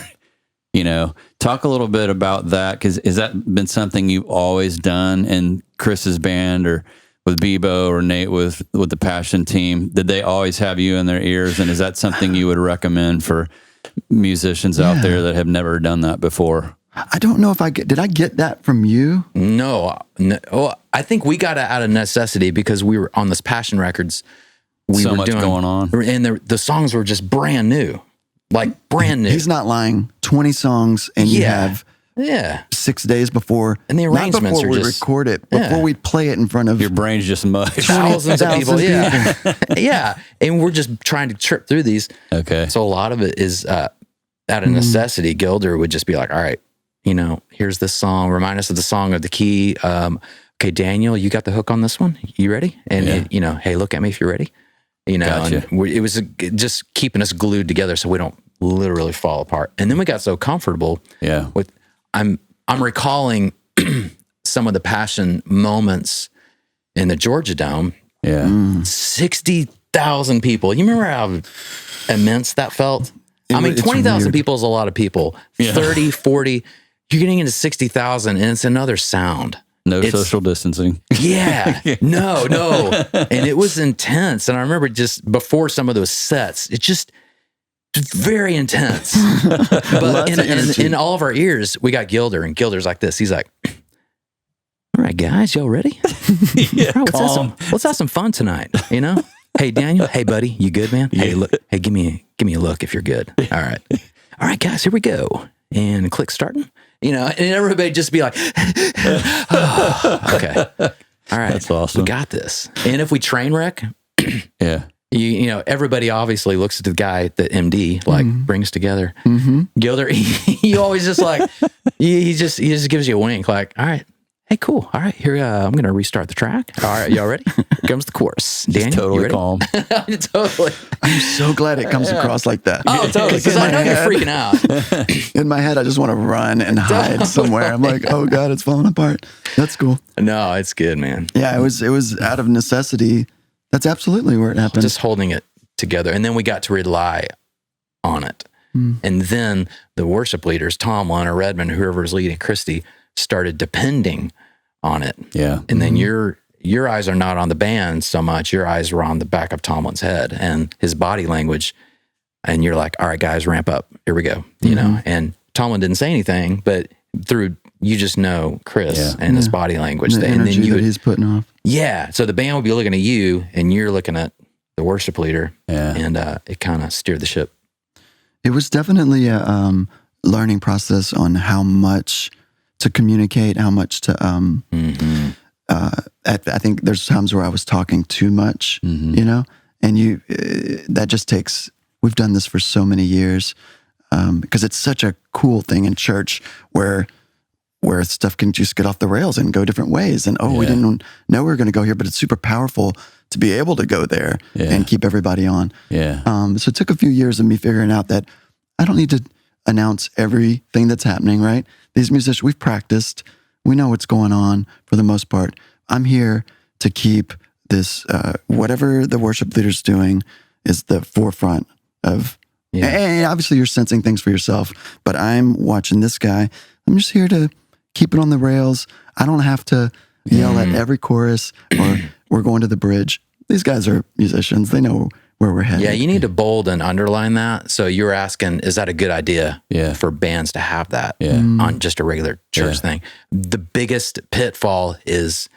Speaker 1: talk a little bit about that, because has that been something you've always done in Chris's band, or with Bebo or Nate with the Passion team? Did they always have you in their ears? And is that something you would recommend for musicians out there that have never done that before?
Speaker 2: I don't know if did I get that from you?
Speaker 3: No. I think we got it out of necessity because we were on this Passion Records.
Speaker 1: So much going on.
Speaker 3: And the songs were just brand new. Like brand new.
Speaker 2: He's not lying. 20 songs, and you have 6 days before,
Speaker 3: and the arrangements
Speaker 2: not before
Speaker 3: are
Speaker 2: we
Speaker 3: just,
Speaker 2: record it, before we play it in front of
Speaker 1: your brain's just mush.
Speaker 3: Thousands of people. Yeah. And we're just trying to trip through these.
Speaker 1: Okay.
Speaker 3: So a lot of it is out of necessity. Gilder would just be like, all right, here's this song. Remind us of the song of the key. Okay, Daniel, you got the hook on this one. You ready? And hey, look at me if you're ready.
Speaker 1: Gotcha.
Speaker 3: And it was just keeping us glued together so we don't literally fall apart. And then we got so comfortable.
Speaker 1: Yeah.
Speaker 3: With I'm recalling some of the Passion moments in the Georgia Dome.
Speaker 1: Yeah.
Speaker 3: 60,000 people. You remember how immense that felt? 20,000 people is a lot of people. 30, 40, you're getting into 60,000, and it's another sound.
Speaker 1: It's social distancing.
Speaker 3: Yeah. No. And it was intense. And I remember just before some of those sets, it's just very intense. But in all of our ears, we got Gilder, and Gilder's like this. He's like, all right, guys, y'all ready? Let's have some fun tonight, Hey, Daniel. Hey, buddy. You good, man? Hey, look. Hey, give me a look if you're good. All right, guys, here we go. And click starting. And everybody just be like, okay. All right.
Speaker 1: That's awesome.
Speaker 3: We got this. And if we train wreck, everybody obviously looks at the guy that MD brings together. Gilder, he always just like, he just gives you a wink like, all right, hey, cool. All right, here, I'm going to restart the track. All right, y'all ready? Here comes the chorus. Daniel,
Speaker 1: totally
Speaker 3: you ready?
Speaker 1: calm.
Speaker 3: Totally.
Speaker 2: I'm so glad it comes across like that.
Speaker 3: Oh, totally. Because I know you're freaking out.
Speaker 2: In my head, I just want to run and hide somewhere. I'm like, oh God, it's falling apart. That's cool.
Speaker 3: No, it's good, man.
Speaker 2: Yeah, it was out of necessity. That's absolutely where it happened.
Speaker 3: Just holding it together. And then we got to rely on it. And then the worship leaders, Tomlin or Redmond, whoever's leading Christy, started depending on it.
Speaker 1: Yeah.
Speaker 3: And then your eyes are not on the band so much. Your eyes were on the back of Tomlin's head and his body language. And you're like, all right, guys, ramp up. Here we go. And Tomlin didn't say anything, but you just know Chris and his body language.
Speaker 2: The energy that he's putting off.
Speaker 3: Yeah. So the band would be looking at you and you're looking at the worship leader.
Speaker 1: Yeah.
Speaker 3: And it kind of steered the ship.
Speaker 2: It was definitely learning process on how much to communicate, how much to. I think there's times where I was talking too much, you know, and that just takes. We've done this for so many years because it's such a cool thing in church where stuff can just get off the rails and go different ways. And we didn't know we were going to go here, but it's super powerful to be able to go there and keep everybody on.
Speaker 1: Yeah.
Speaker 2: So it took a few years of me figuring out that I don't need to announce everything that's happening, right? These musicians, we've practiced. We know what's going on for the most part. I'm here to keep this, whatever the worship leader's doing is the forefront of, and obviously you're sensing things for yourself, but I'm watching this guy. I'm just here to keep it on the rails. I don't have to yell at every chorus or we're going to the bridge. These guys are musicians. They know where we're headed.
Speaker 3: Yeah, you need to bold and underline that. So you were asking, is that a good idea for bands to have that on just a regular church thing? The biggest pitfall is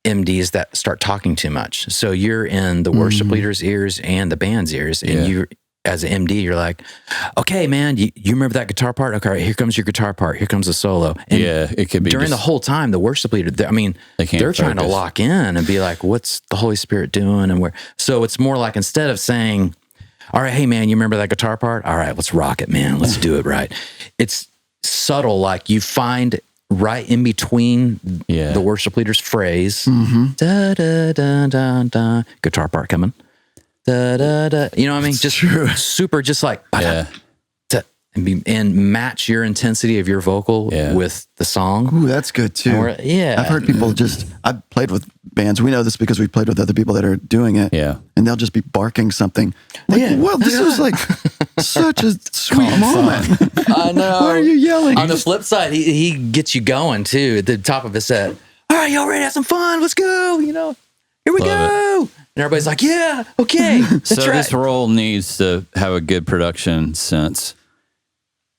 Speaker 3: MDs that start talking too much. So you're in the worship leader's ears and the band's ears, and you, as an MD, you're like, okay, man, you remember that guitar part? Okay, all right, here comes your guitar part. Here comes the solo. And
Speaker 1: it could be
Speaker 3: during the whole time, the worship leader, they're trying to lock in and be like, what's the Holy Spirit doing? And where? So it's more like, instead of saying, all right, hey, man, you remember that guitar part? All right, let's rock it, man. Let's do it right. It's subtle, like you find right in between the worship leader's phrase, da, da, da, da, da, guitar part coming. Da, da, da. You know what I mean? Just super, just like, and match your intensity of your vocal with the song.
Speaker 2: Ooh, that's good too. I've heard people I've played with bands. We know this because we've played with other people that are doing it.
Speaker 1: Yeah.
Speaker 2: And they'll just be barking something. Like, well, this was like such a sweet moment.
Speaker 3: I know.
Speaker 2: Why are you yelling?
Speaker 3: On the flip side, he gets you going too at the top of his set. All right, y'all ready to have some fun? Let's go. You know, here we go. And everybody's like, yeah, okay. That's
Speaker 1: so this role needs to have a good production sense.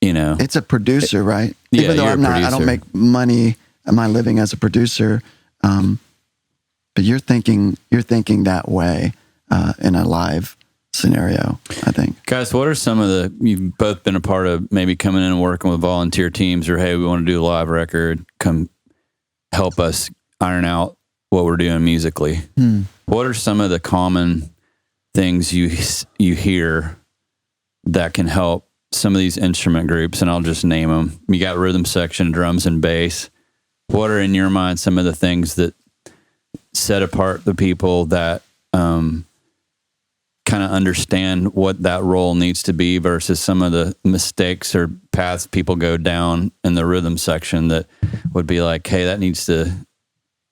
Speaker 1: You know,
Speaker 2: it's a producer, right?
Speaker 1: Yeah,
Speaker 2: Even though I don't make money at my living as a producer, but you're thinking that way in a live scenario, I think.
Speaker 1: Guys, what are some of you've both been a part of maybe coming in and working with volunteer teams, or hey, we want to do a live record, come help us iron out what we're doing musically. What are some of the common things you hear that can help some of these instrument groups? And I'll just name them. You got rhythm section, drums and bass. What are in your mind some of the things that set apart the people that kind of understand what that role needs to be versus some of the mistakes or paths people go down in the rhythm section that would be like, hey, that needs to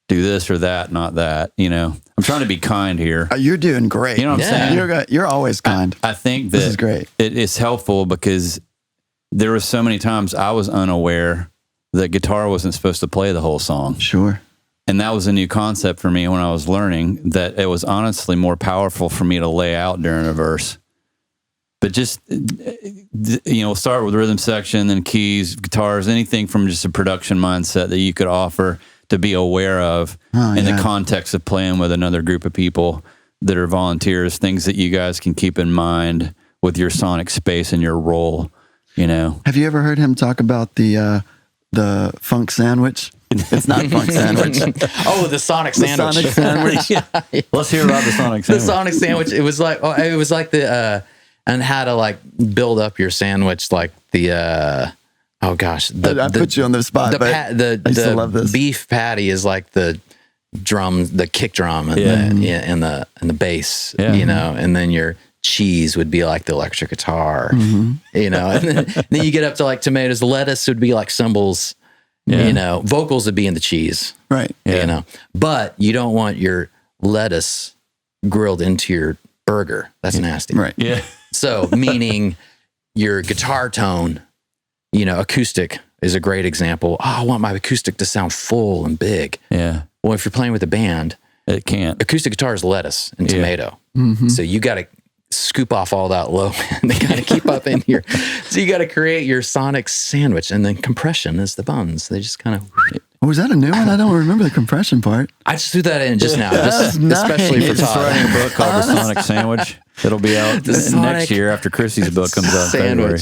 Speaker 1: do this or that, not that, you know? I'm trying to be kind here.
Speaker 2: You're doing great.
Speaker 1: You know what I'm saying?
Speaker 2: You're always kind.
Speaker 1: I think that
Speaker 2: this is great.
Speaker 1: It is helpful because there were so many times I was unaware that guitar wasn't supposed to play the whole song.
Speaker 2: Sure.
Speaker 1: And that was a new concept for me when I was learning, that it was honestly more powerful for me to lay out during a verse. But just, start with rhythm section, then keys, guitars, anything from just a production mindset that you could offer to be aware of in the context of playing with another group of people that are volunteers, things that you guys can keep in mind with your sonic space and your role, you know.
Speaker 2: Have you ever heard him talk about the funk sandwich? It's not funk sandwich.
Speaker 3: Oh, the sonic sandwich.
Speaker 2: The sonic sandwich.
Speaker 1: Let's hear about the sonic sandwich.
Speaker 3: The sonic sandwich. It was like and how to like build up your sandwich, like the oh gosh,
Speaker 2: I put you on the spot. I used to love this.
Speaker 3: Beef patty is like the drum, the kick drum, and the bass, you know, and then your cheese would be like the electric guitar, you know, and then you get up to like tomatoes. Lettuce would be like cymbals, you know, vocals would be in the cheese,
Speaker 2: right?
Speaker 3: You know, but you don't want your lettuce grilled into your burger. That's nasty,
Speaker 2: right?
Speaker 1: Yeah.
Speaker 3: So meaning your guitar tone, you know, acoustic is a great example. Oh, I want my acoustic to sound full and big.
Speaker 1: Yeah.
Speaker 3: Well, if you're playing with a band,
Speaker 1: it can't.
Speaker 3: Acoustic guitar is lettuce and tomato. So you got to scoop off all that low and they got to keep up in here. So you got to create your sonic sandwich, and then compression is the buns. They just kind of.
Speaker 2: Oh, was that a new one? I don't remember the compression part.
Speaker 3: I just threw that in just now, especially for
Speaker 1: He's
Speaker 3: Todd.
Speaker 1: writing a book called The Sonic Sandwich. It'll be out next year after Chrissy's book comes out in February.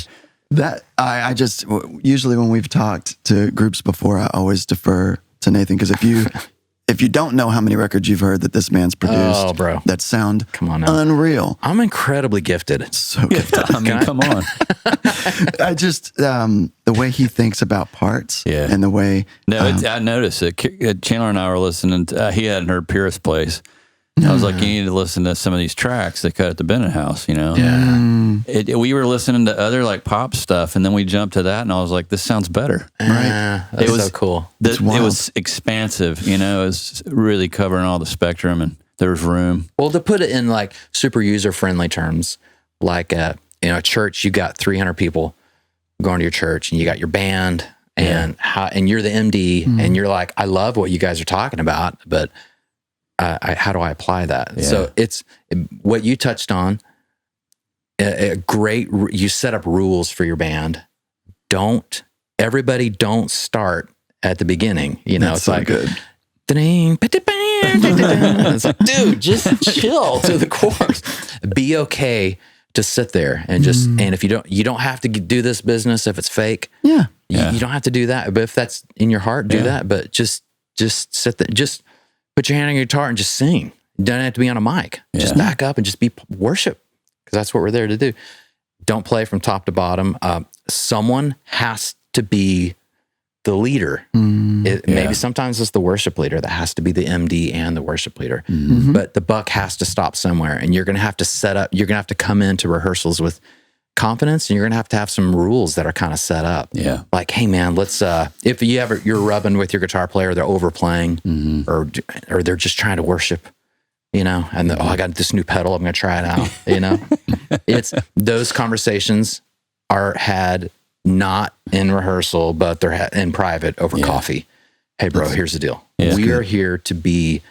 Speaker 2: That I just usually when we've talked to groups before, I always defer to Nathan because if you don't know how many records you've heard that this man's produced,
Speaker 3: bro,
Speaker 2: that sound
Speaker 3: come on now.
Speaker 2: Unreal.
Speaker 3: I'm incredibly gifted.
Speaker 2: So gifted.
Speaker 1: I mean, come on.
Speaker 2: I just the way he thinks about parts, and the way.
Speaker 1: No, I noticed it. Chandler and I were listening. He hadn't heard Purist Place. I was like, you need to listen to some of these tracks they cut at the Bennett House, you know?
Speaker 3: Yeah.
Speaker 1: We were listening to other like pop stuff, and then we jumped to that, and I was like, this sounds better.
Speaker 3: Right. That's so cool.
Speaker 1: It was expansive, you know? It was really covering all the spectrum, and there was room.
Speaker 3: Well, to put it in like super user-friendly terms, like a church, you got 300 people going to your church, and you got your band, and you're the MD, and you're like, I love what you guys are talking about, but how do I apply that?
Speaker 1: Yeah.
Speaker 3: So it's what you touched on. You set up rules for your band. Everybody don't start at the beginning. You know,
Speaker 2: That's
Speaker 3: it's
Speaker 2: so
Speaker 3: like,
Speaker 2: good.
Speaker 3: It's like, dude, just chill to the chorus. Be okay to sit there and just, and if you don't have to do this business if it's fake.
Speaker 2: Yeah.
Speaker 3: You don't have to do that. But if that's in your heart, do that. But just sit there, just put your hand on your guitar and just sing. You don't have to be on a mic. Just back up and just be worship, because that's what we're there to do. Don't play from top to bottom. Someone has to be the leader. Maybe sometimes it's the worship leader that has to be the MD and the worship leader. But the buck has to stop somewhere, and you're going to have to set up. You're going to have to come into rehearsals with confidence, and you're going to have some rules that are kind of set up.
Speaker 1: Yeah.
Speaker 3: Like, hey man, let's if you're rubbing with your guitar player, they're overplaying or they're just trying to worship, you know, and I got this new pedal, I'm going to try it out, you know. It's those conversations are had not in rehearsal, but they're in private over coffee. Hey bro, here's the deal. We are here to be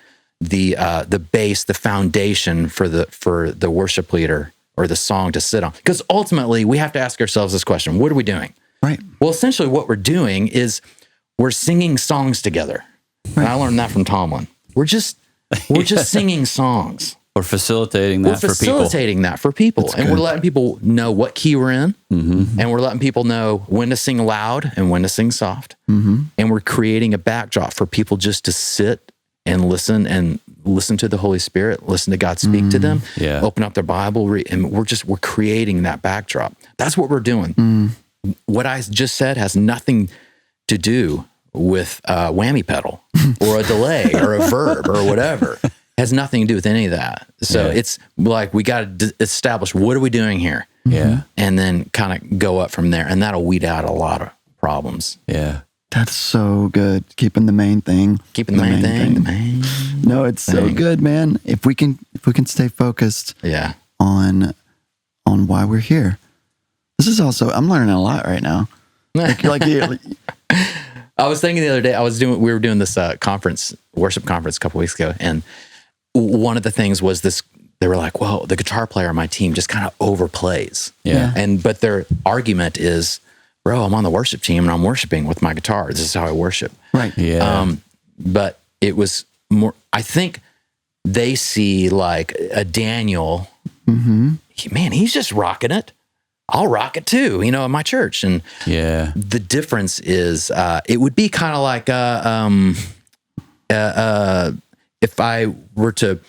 Speaker 3: the base, the foundation for the worship leader or the song to sit on. Because ultimately, we have to ask ourselves this question: what are we doing?
Speaker 2: Right.
Speaker 3: Well, essentially, what we're doing is we're singing songs together. Right. And I learned that from Tomlin. We're just singing songs.
Speaker 1: We're facilitating that
Speaker 3: for people. And we're letting people know what key we're in. And we're letting people know when to sing loud and when to sing soft. And we're creating a backdrop for people just to sit and listen to the Holy Spirit, listen to God speak to them, open up their Bible, and we're creating that backdrop. That's what we're doing. What I just said has nothing to do with a whammy pedal or a delay or a verb or whatever. It has nothing to do with any of that. So it's like we got to establish, what are we doing here?
Speaker 1: Yeah.
Speaker 3: And then kind of go up from there, and that'll weed out a lot of problems.
Speaker 1: Yeah.
Speaker 2: That's so good. Keeping the main thing.
Speaker 3: Keeping the main thing.
Speaker 2: No, it's so good, man. If we can stay focused on why we're here. This is also, I'm learning a lot right now.
Speaker 3: I was thinking the other day, we were doing this worship conference a couple weeks ago, and one of the things was this, they were like, well, the guitar player on my team just kind of overplays. But their argument is, bro, I'm on the worship team and I'm worshiping with my guitar. This is how I worship.
Speaker 2: Right.
Speaker 1: Yeah.
Speaker 3: But it was more, I think they see like a Daniel, man, he's just rocking it. I'll rock it too, you know, in my church. And the difference is, it would be kind of like, if I were to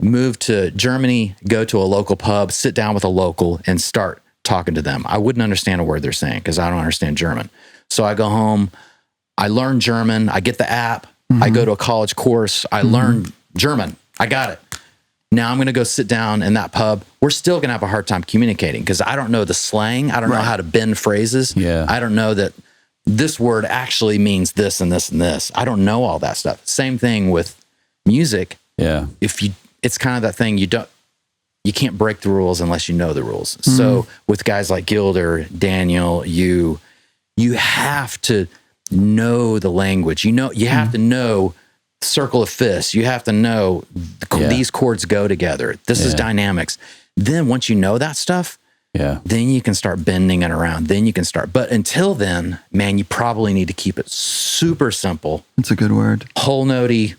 Speaker 3: move to Germany, go to a local pub, sit down with a local and start talking to them, I wouldn't understand a word they're saying because I don't understand German. So I go home, I learn German, I get the app, I go to a college course, I learn German, I got it. Now I'm going to go sit down in that pub. We're still going to have a hard time communicating because I don't know the slang. I don't know how to bend phrases. I don't know that this word actually means this and this and this. I don't know all that stuff. Same thing with music. It's kind of that thing you can't break the rules unless you know the rules. So with guys like Gilder, Daniel, you have to know the language. You have to know circle of fists. You have to know these chords go together. This is dynamics. Then once you know that stuff, then you can start bending it around. Then you can start. But until then, man, you probably need to keep it super simple.
Speaker 2: That's a good word.
Speaker 3: Whole notey.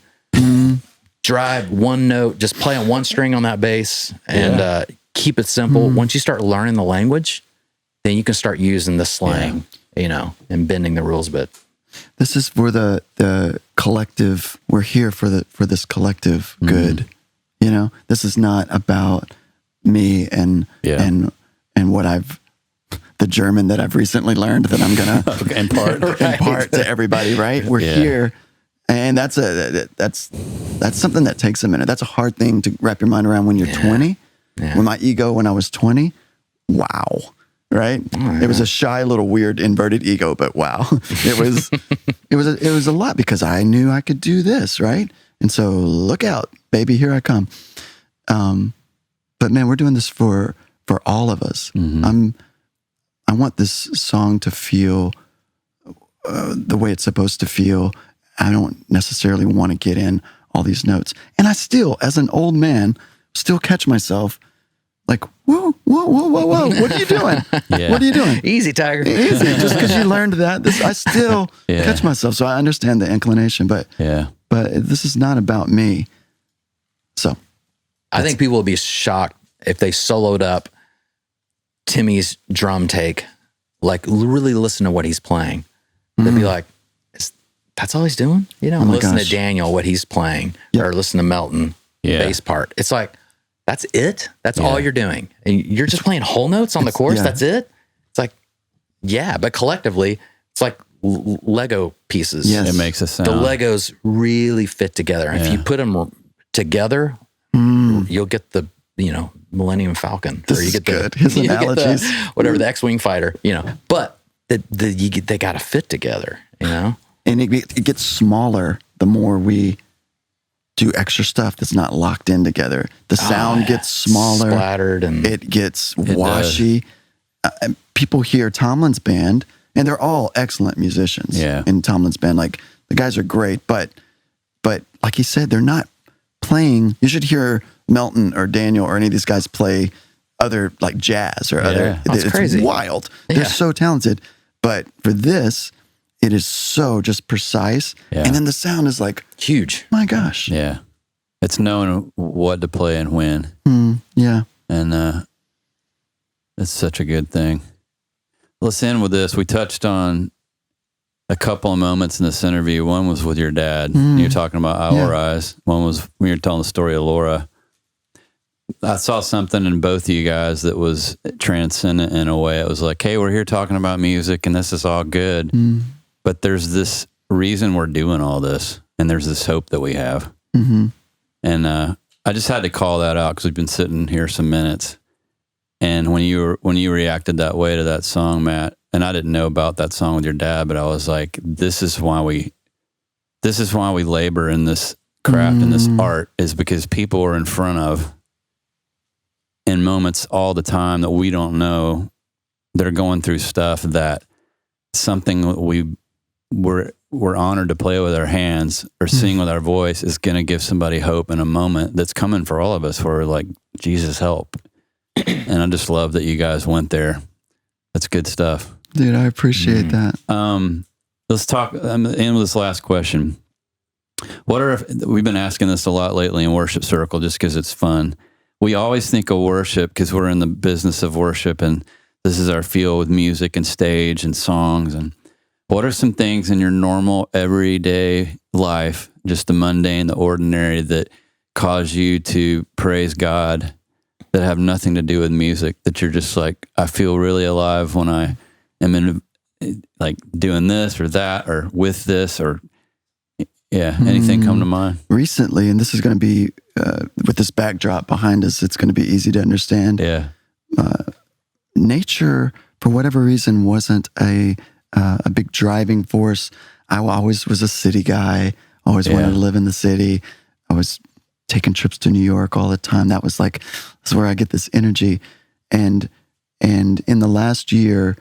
Speaker 3: Drive one note, just play on one string on that bass and keep it simple. Once you start learning the language, then you can start using the slang, and bending the rules a bit.
Speaker 2: This is for the collective. We're here for this collective good. This is not about me and what the German that I've recently learned that I'm gonna impart to everybody. Right? We're here, and that's something that takes a minute. That's a hard thing to wrap your mind around when you're 20. Yeah. When my ego, when I was 20, wow. Right? It was a shy little weird inverted ego, but wow. It was a lot because I knew I could do this, right? And so look out, baby, here I come. But man, we're doing this for all of us. Mm-hmm. I want this song to feel the way it's supposed to feel. I don't necessarily want to get in all these notes. And I still, as an old man, still catch myself like, whoa, what are you doing? What are you doing?
Speaker 3: Easy, Tiger.
Speaker 2: Easy. Just because you learned that, I still catch myself. So I understand the inclination, but this is not about me. So
Speaker 3: I think people will be shocked if they soloed up Timmy's drum take, like really listen to what he's playing. They'd be like, that's all he's doing? Listen to Daniel, what he's playing, or listen to Melton, bass part. It's like, that's it? That's all you're doing? And you're just playing whole notes on the chorus? That's it? It's like, but collectively, it's like Lego pieces.
Speaker 1: Yes. It makes a sound.
Speaker 3: The Legos really fit together. And if you put them together, you'll get the, Millennium Falcon.
Speaker 2: This is good. His analogies.
Speaker 3: Whatever, the X-Wing fighter, But they got to fit together, And
Speaker 2: it gets smaller the more we do extra stuff that's not locked in together. The sound gets smaller,
Speaker 3: splattered, and
Speaker 2: it gets washy. People hear Tomlin's band, and they're all excellent musicians. In Tomlin's band, like the guys are great, but like he said, they're not playing. You should hear Melton or Daniel or any of these guys play other like jazz or other.
Speaker 3: That's crazy.
Speaker 2: Wild. They're so talented, but for this, it is so just precise. And then the sound is like
Speaker 3: huge.
Speaker 2: My gosh.
Speaker 1: Yeah. It's knowing what to play and when. And it's such a good thing. Let's end with this. We touched on a couple of moments in this interview. One was with your dad. You were talking about Our Eyes. One was when you were telling the story of Laura. I saw something in both of you guys that was transcendent in a way. It was like, hey, we're here talking about music and this is all good. But there's this reason we're doing all this, and there's this hope that we have. And I just had to call that out because we've been sitting here some minutes. And when you reacted that way to that song, Matt, and I didn't know about that song with your dad, but I was like, this is why we labor in this craft and this art, is because people are in front of, in moments all the time that we don't know, they're going through stuff that something we're honored to play with our hands or sing with our voice is going to give somebody hope in a moment that's coming for all of us, where we're like, Jesus, help. And I just love that you guys went there. That's good stuff.
Speaker 2: Dude, I appreciate that.
Speaker 1: Let's talk, end with this last question. We've been asking this a lot lately in Worship Circle just because it's fun. We always think of worship because we're in the business of worship, and this is our field with music and stage and songs. And what are some things in your normal, everyday life, just the mundane, the ordinary, that cause you to praise God, that have nothing to do with music, that you're just like, I feel really alive when I am in, like, doing this or that or with this, or anything come to mind? Recently,
Speaker 2: and this is going to be, with this backdrop behind us, it's going to be easy to understand. Nature, for whatever reason, wasn't a big driving force. I always was a city guy, always wanted to live in the city. I was taking trips to New York all the time. That was like, this is where I get this energy. And in the last year,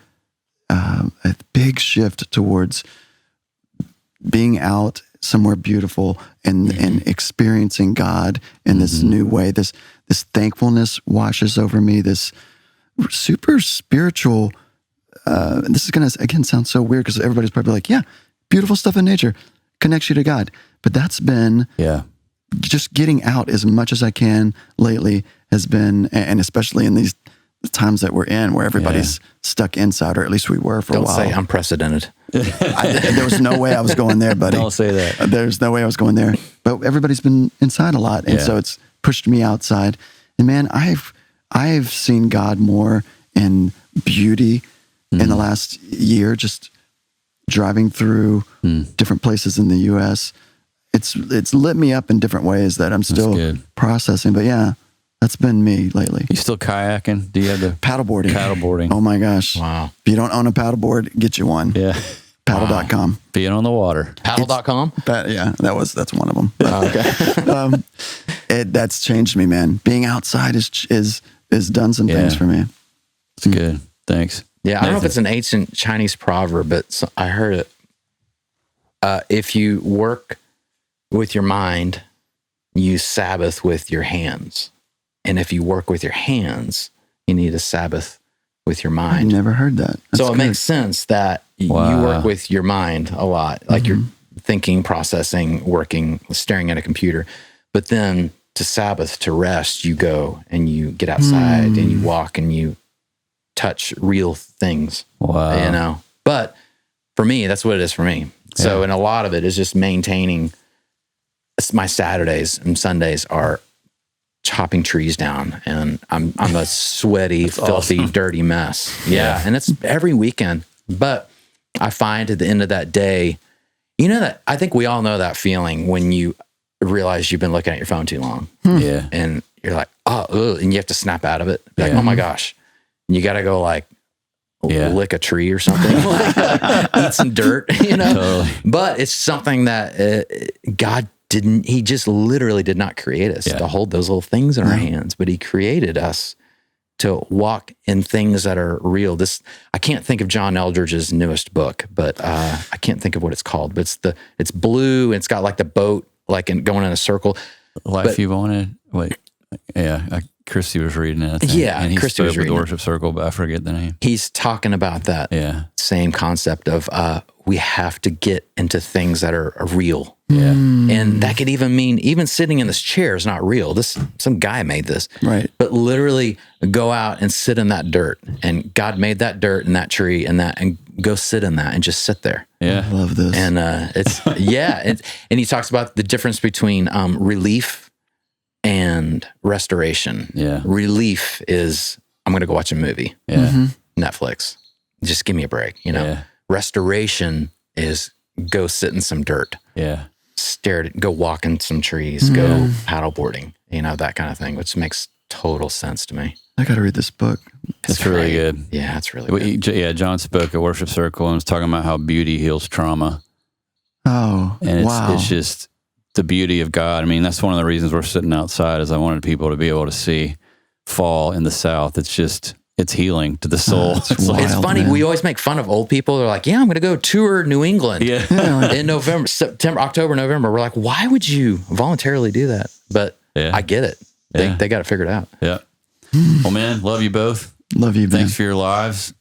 Speaker 2: a big shift towards being out somewhere beautiful and experiencing God in this new way. This thankfulness washes over me, this super spiritual, this is going to, again, sound so weird because everybody's probably like, yeah, beautiful stuff in nature connects you to God. But that's been just getting out as much as I can lately has been, and especially in these the times that we're in, where everybody's stuck inside, or at least we were for a while.
Speaker 3: Don't say unprecedented.
Speaker 2: There was no way I was going there, buddy.
Speaker 1: Don't say that.
Speaker 2: There's no way I was going there. But everybody's been inside a lot, and so it's pushed me outside. And man, I've seen God more in beauty in the last year, just driving through different places in the U.S. It's lit me up in different ways that I'm still processing. But yeah, that's been me lately.
Speaker 1: You still kayaking? Do you have the
Speaker 2: paddleboarding?
Speaker 1: Paddleboarding.
Speaker 2: Oh my gosh.
Speaker 3: Wow.
Speaker 2: If you don't own a paddleboard, get you one.
Speaker 1: Yeah.
Speaker 2: Paddle.com.
Speaker 1: Being on the water.
Speaker 3: Paddle.com?
Speaker 2: Yeah, that's one of them.
Speaker 3: Okay.
Speaker 2: That's changed me, man. Being outside is done some things for me.
Speaker 1: It's good. Thanks.
Speaker 3: Yeah, I don't know if it's an ancient Chinese proverb, but I heard it. If you work with your mind, you Sabbath with your hands. And if you work with your hands, you need a Sabbath with your mind.
Speaker 2: I never heard that.
Speaker 3: So it makes sense that you work with your mind a lot, like you're thinking, processing, working, staring at a computer. But then to Sabbath, to rest, you go and you get outside and you walk and you touch real things.
Speaker 1: Wow.
Speaker 3: You know? But for me, that's what it is for me. So, and a lot of it is just maintaining. My Saturdays and Sundays are chopping trees down, and I'm a sweaty, filthy, dirty mess. Yeah. And it's every weekend. But I find at the end of that day, you know, that I think we all know that feeling when you realize you've been looking at your phone too long.
Speaker 1: Yeah.
Speaker 3: And you're like, and you have to snap out of it. Like, oh my gosh. And you got to go like lick a tree or something, eat some dirt, you know?
Speaker 1: Totally.
Speaker 3: But it's something that God didn't, he just literally did not create us to hold those little things in our hands, but he created us to walk in things that are real. I can't think of John Eldridge's newest book, but I can't think of what it's called, but it's blue and it's got like the boat, like going in a circle.
Speaker 1: Life You Wanted. Wait. Yeah. Christy was reading it.
Speaker 3: Yeah.
Speaker 1: And he
Speaker 3: Christy
Speaker 1: spoke
Speaker 3: was
Speaker 1: with
Speaker 3: reading
Speaker 1: the worship circle, but I forget the name.
Speaker 3: He's talking about that same concept of we have to get into things that are real.
Speaker 1: Yeah.
Speaker 3: And that could even mean even sitting in this chair is not real. Some guy made this.
Speaker 2: Right.
Speaker 3: But literally go out and sit in that dirt. And God made that dirt and that tree and go sit in that and just sit there.
Speaker 1: Yeah.
Speaker 2: I love this.
Speaker 3: And it's and he talks about the difference between relief and restoration.
Speaker 1: Yeah.
Speaker 3: Relief is I'm going to go watch a movie.
Speaker 1: Yeah.
Speaker 3: Netflix. Just give me a break, you know.
Speaker 1: Yeah.
Speaker 3: Restoration is go sit in some dirt.
Speaker 1: Yeah.
Speaker 3: Go walk in some trees, go paddleboarding, you know, that kind of thing, which makes total sense to me.
Speaker 2: I got to read this book.
Speaker 1: It's really good.
Speaker 3: Yeah, it's really good.
Speaker 1: John spoke at Worship Circle and was talking about how beauty heals trauma.
Speaker 2: Oh,
Speaker 1: and
Speaker 2: wow.
Speaker 1: It's just the beauty of God. I mean, that's one of the reasons we're sitting outside is I wanted people to be able to see fall in the South. It's healing to the soul.
Speaker 2: It's
Speaker 3: funny.
Speaker 2: Man.
Speaker 3: We always make fun of old people. They're like, I'm going to go tour New England in November, September, October, November. We're like, why would you voluntarily do that? But I get it. They got it figured out.
Speaker 1: Yeah. Well, man, love you both.
Speaker 2: Love you, man.
Speaker 1: Thanks for your lives.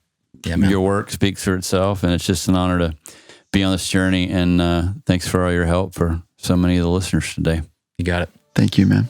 Speaker 3: Yeah, man.
Speaker 1: Your work speaks for itself, and it's just an honor to be on this journey. And thanks for all your help for so many of the listeners today.
Speaker 3: You got it.
Speaker 2: Thank you, man.